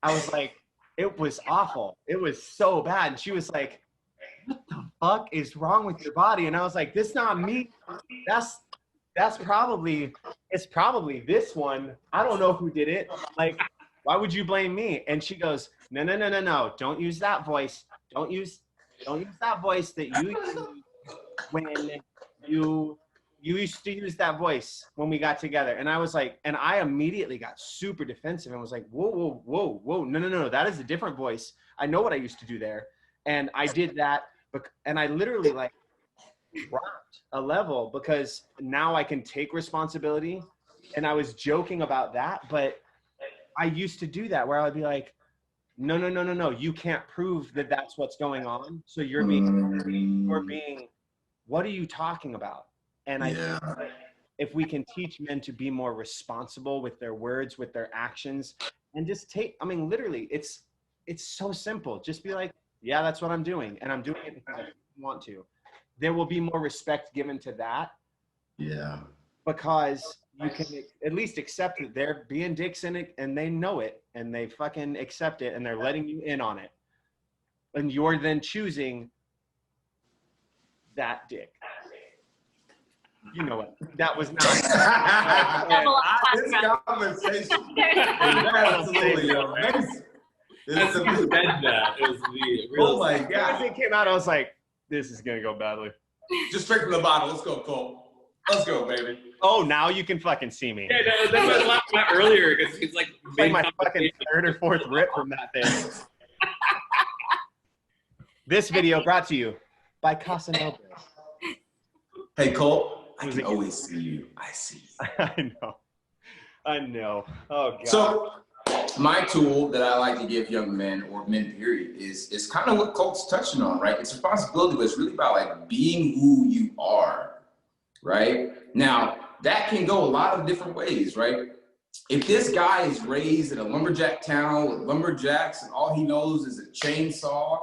I was like, it was awful. It was so bad. And she was like, what the fuck is wrong with your body? And I was like, this not me. It's probably this one. I don't know who did it. Like, why would you blame me? And she goes, no. Don't use that voice. Don't use that voice that you used when you used to use that voice when we got together. And I was like, and I immediately got super defensive and was like, whoa. No. That is a different voice. I know what I used to do there. And I did that. And I literally like dropped a level because now I can take responsibility. And I was joking about that, but I used to do that where I would be like, no. You can't prove that that's what's going on. So you're being, what are you talking about? And I think that if we can teach men to be more responsible with their words, with their actions, and just literally, it's so simple. Just be like, yeah, that's what I'm doing. And I'm doing it because I want to. There will be more respect given to that. Yeah. Because you can at least accept that they're being dicks in it and they know it and they fucking accept it and they're letting you in on it. And you're then choosing that dick. You know what? That was not. This conversation. Absolutely amazing. That's the that. It was the real. Oh my God. As it came out, I was like, this is going to go badly. Just straight from the bottle. Let's go, Colt. Let's go, baby. Oh, now you can fucking see me. Yeah, that's what I was laughing at earlier because he's like, my fucking 3rd or 4th rip from that thing. This video brought to you by Casanova. Hey, Colt, I can always see you. I see you. I know. Oh, God. So my tool that I like to give young men, or men period, is kind of what Colt's touching on, right? It's responsibility, but it's really about like being who you are, right? Now, that can go a lot of different ways, right? If this guy is raised in a lumberjack town with lumberjacks and all he knows is a chainsaw,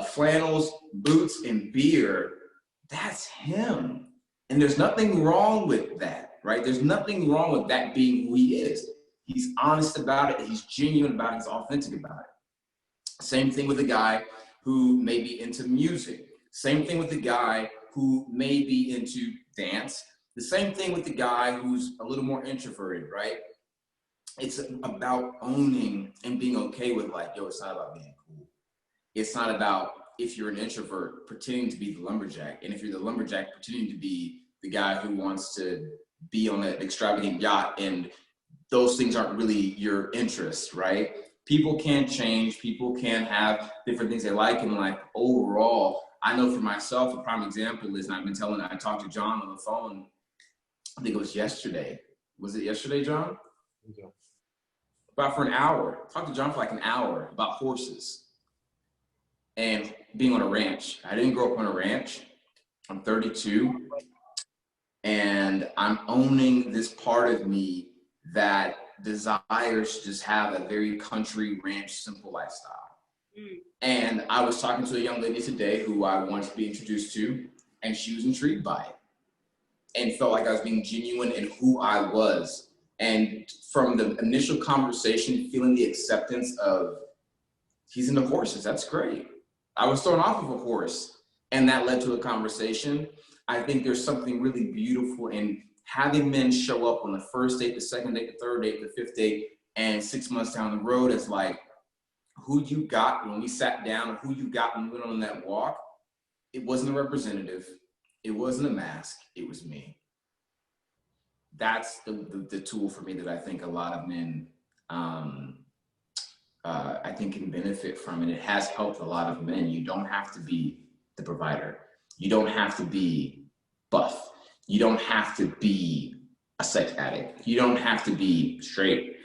flannels, boots, and beer, that's him. And there's nothing wrong with that, right? There's nothing wrong with that being who he is. He's honest about it. He's genuine about it. He's authentic about it. Same thing with a guy who may be into music. Same thing with the guy who may be into dance. The same thing with the guy who's a little more introverted, right? It's about owning and being okay with like, yo, it's not about being cool. It's not about, if you're an introvert, pretending to be the lumberjack. And if you're the lumberjack, pretending to be the guy who wants to be on an extravagant yacht, and those things aren't really your interests, right? People can change. People can have different things they like in life. Overall, I know for myself, a prime example is, and I talked to Jon on the phone, I think it was yesterday, was it yesterday, Jon? About for an hour. Talked to Jon for like an hour about horses and being on a ranch. I didn't grow up on a ranch. I'm 32, and I'm owning this part of me that desires to just have a very country ranch simple lifestyle. And I was talking to a young lady today who I wanted to be introduced to, and she was intrigued by it and felt like I was being genuine in who I was. And from the initial conversation, feeling the acceptance of, he's into horses, that's great. I was thrown off of a horse, and that led to a conversation. I think there's something really beautiful in having men show up on the first date, the second date, the third date, the fifth date, and 6 months down the road, it's like, who you got when we sat down, who you got when we went on that walk, it wasn't a representative, it wasn't a mask, it was me. That's the tool for me that I think a lot of men, I think can benefit from, and it has helped a lot of men. You don't have to be the provider. You don't have to be buff. You don't have to be a sex addict. You don't have to be straight.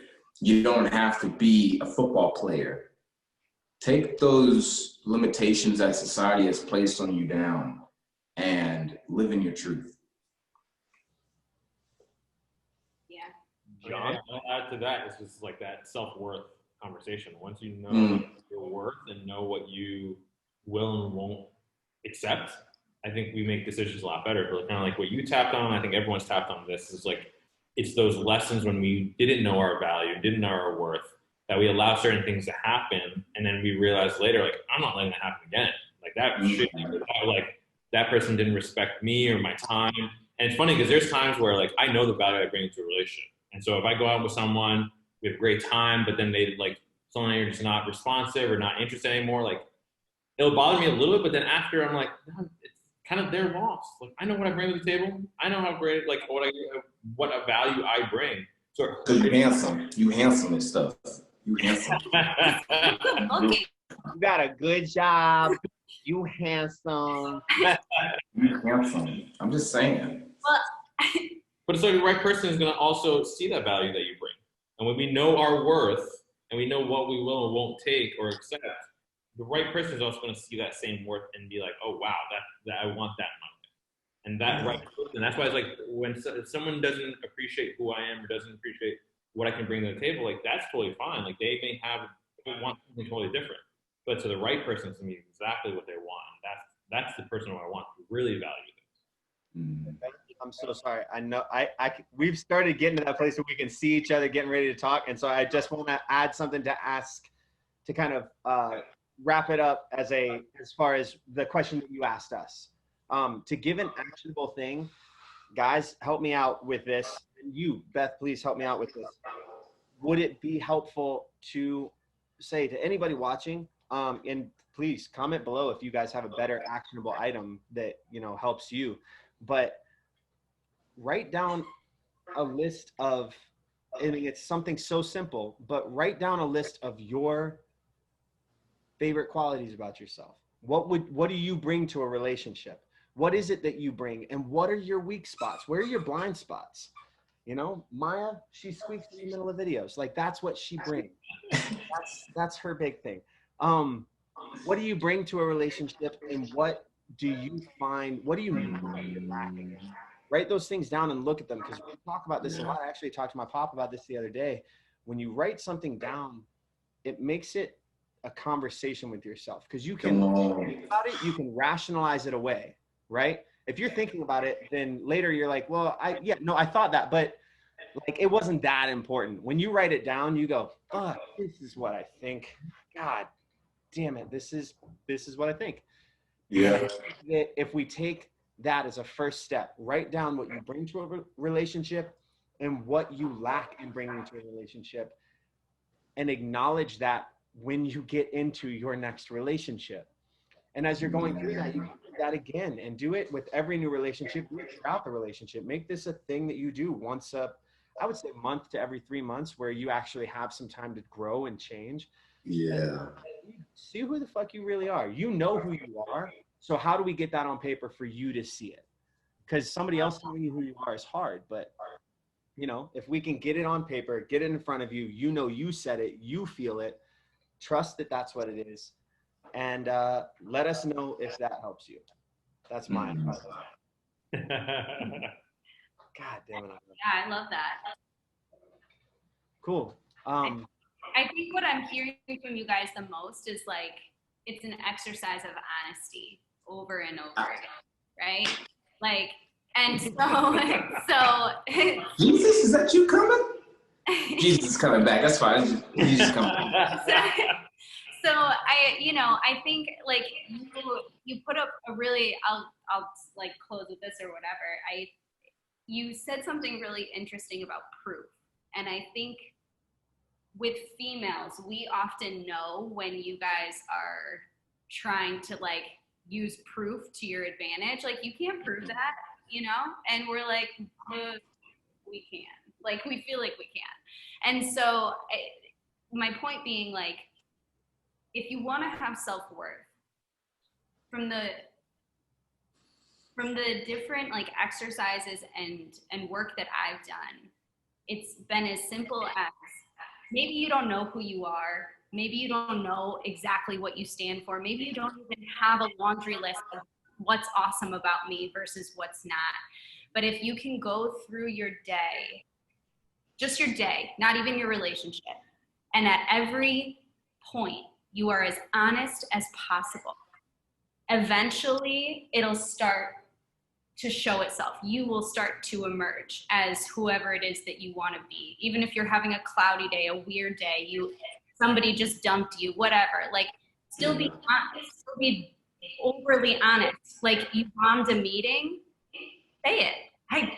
You don't have to be a football player. Take those limitations that society has placed on you down and live in your truth. Yeah. Jon, I'll add to that. It's just like that self-worth conversation. Once you know your worth and know what you will and won't accept, I think we make decisions a lot better. But kind of like what you tapped on, I think everyone's tapped on this, is like, it's those lessons when we didn't know our value, didn't know our worth, that we allow certain things to happen, and then we realize later, like, I'm not letting it happen again. Like that shit, like that person didn't respect me or my time. And it's funny because there's times where like I know the value I bring to a relationship, and so if I go out with someone, we have a great time, but then they like suddenly are just not responsive or not interested anymore, like it'll bother me a little bit. But then after, I'm like, no, it's kind of their loss. Like I know what I bring to the table. I know how great, like what a value I bring. So you handsome. You handsome and stuff. You handsome. Okay. You got a good job. You handsome. You handsome. I'm just saying. Well, but so the right person is going to also see that value that you bring. And when we know our worth and we know what we will and won't take or accept, the right person is also going to see that same worth and be like, oh, wow, that I want that in my life. And that right person, that's why it's like when someone doesn't appreciate who I am or doesn't appreciate what I can bring to the table, like that's totally fine. Like they may want something totally different, but to the right person, it's me exactly what they want. That's the person who I want to really value things. I'm so sorry. I know we've started getting to that place where we can see each other getting ready to talk. And so I just want to add something to ask to kind of wrap it up as far as the question that you asked us. To give an actionable thing, guys, help me out with this. And you, Beth, please help me out with this. Would it be helpful to say to anybody watching, and please comment below if you guys have a better actionable item that, helps you, but write down a list of, I mean, it's something so simple, but write down a list of your favorite qualities about yourself. What do you bring to a relationship? What is it that you bring? And what are your weak spots? Where are your blind spots? Maya, she squeaks in the middle of videos. Like that's what she brings. That's her big thing. What do you bring to a relationship, and what do you know you're lacking? Write those things down and look at them, because we talk about this a lot. I actually talked to my pop about this the other day. When you write something down, it makes it a conversation with yourself, because you can think about it, you can rationalize it away, right? If you're thinking about it, then later you're like, well, I thought that, but like it wasn't that important. When you write it down, you go, fuck, this is what I think. God damn it, this is what I think. Yeah. If we take that as a first step, write down what you bring to a relationship and what you lack in bringing to a relationship, and acknowledge that when you get into your next relationship. And as you're going through that, you can do that again and do it with every new relationship, throughout the relationship. Make this a thing that you do once I would say month to every 3 months, where you actually have some time to grow and change. Yeah. See who the fuck you really are. You know who you are. So how do we get that on paper for you to see it? Because somebody else telling you who you are is hard, but you know, if we can get it on paper, get it in front of you, you know, you said it, you feel it, trust that that's what it is. And let us know if that helps you. That's my advice. God damn it. Yeah, I love that. Cool. I think what I'm hearing from you guys the most is like, it's an exercise of honesty over and over again, right? Like, and so Jesus, is that you coming? Jesus is coming back. That's fine. He's just coming back. So I think like you put up a really, I'll like close with this or whatever. You said something really interesting about proof. And I think with females, we often know when you guys are trying to like use proof to your advantage. Like you can't prove that, you know? And we're like, we can. Like we feel like we can. And so my point being like, if you want to have self-worth, from the different like exercises and work that I've done, it's been as simple as maybe you don't know who you are. Maybe you don't know exactly what you stand for. Maybe you don't even have a laundry list of what's awesome about me versus what's not. But if you can go through your day, just your day, not even your relationship, and at every point, you are as honest as possible, eventually it'll start to show itself. You will start to emerge as whoever it is that you want to be. Even if you're having a cloudy day, a weird day, somebody just dumped you, whatever. Like, still be honest, still be overly honest. Like, you bombed a meeting, say it. I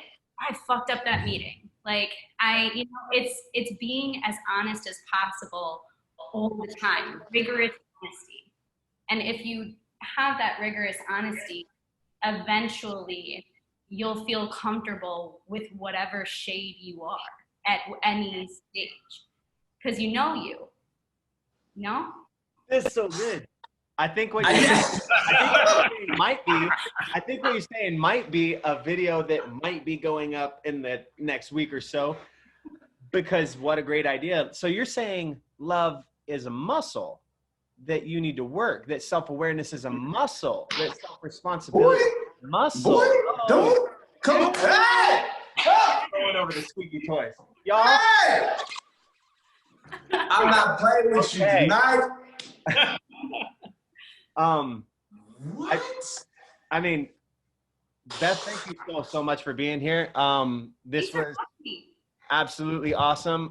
fucked up that meeting. Like, it's being as honest as possible all the time, rigorous honesty. And if you have that rigorous honesty, eventually you'll feel comfortable with whatever shade you are at any stage, because you know you. No? This is so good. I think what you're saying might be a video that might be going up in the next week or so, because what a great idea. So you're saying love is a muscle that you need to work, that self-awareness is a muscle, that self-responsibility is a muscle. Boy, don't come on. Hey! Going over the squeaky toys. Y'all. Hey! I'm not playing with you tonight. What? I mean, Beth, thank you so much for being here. This was absolutely awesome.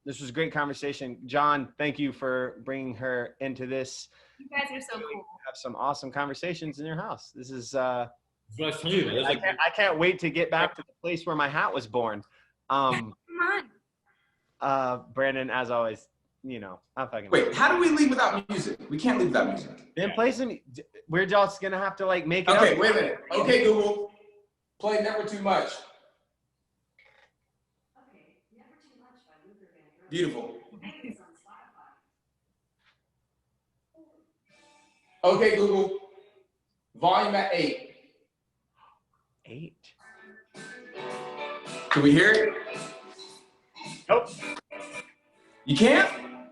This was a great conversation. Jon, thank you for bringing her into this. You guys are so cool. Have some awesome conversations in your house. This is I can't wait to get back to the place where my hat was born. Come on. Brandon, as always, you know, I'm fucking. Wait, how do we leave without music? We can't leave without music. Then play some. We're just gonna have to like make it. Okay, up. wait a minute. Okay, Google, play Never Too Much. Beautiful. Okay, Google, volume at 8. 8. Can we hear it? Nope. You can't?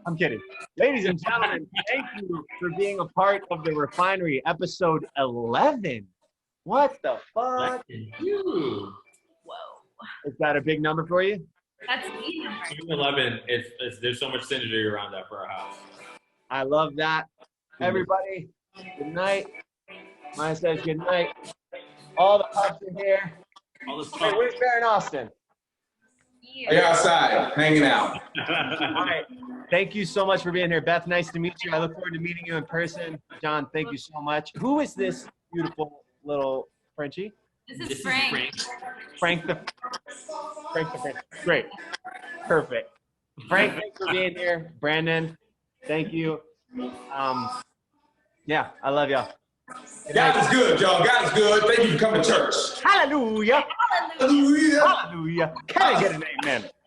I'm kidding. Ladies and gentlemen, thank you for being a part of the Refinery, episode 11. What the fuck? Whoa. Is that a big number for you? That's me. 11. There's so much synergy around that for our house. I love that. Everybody, good night. Mine says good night. All the pups are here. Hey, where's Baron Austin? They're outside, hanging out. All right. Thank you so much for being here. Beth, nice to meet you. I look forward to meeting you in person. Jon, thank you so much. Who is this beautiful little Frenchie? This is Frank. Frank the French. Great. Perfect. Frank, thanks for being here. Brandon, thank you. Yeah, I love y'all. God is good, y'all. God is good. Thank you for coming to church. Hallelujah. Hallelujah. Hallelujah. Can I get an amen?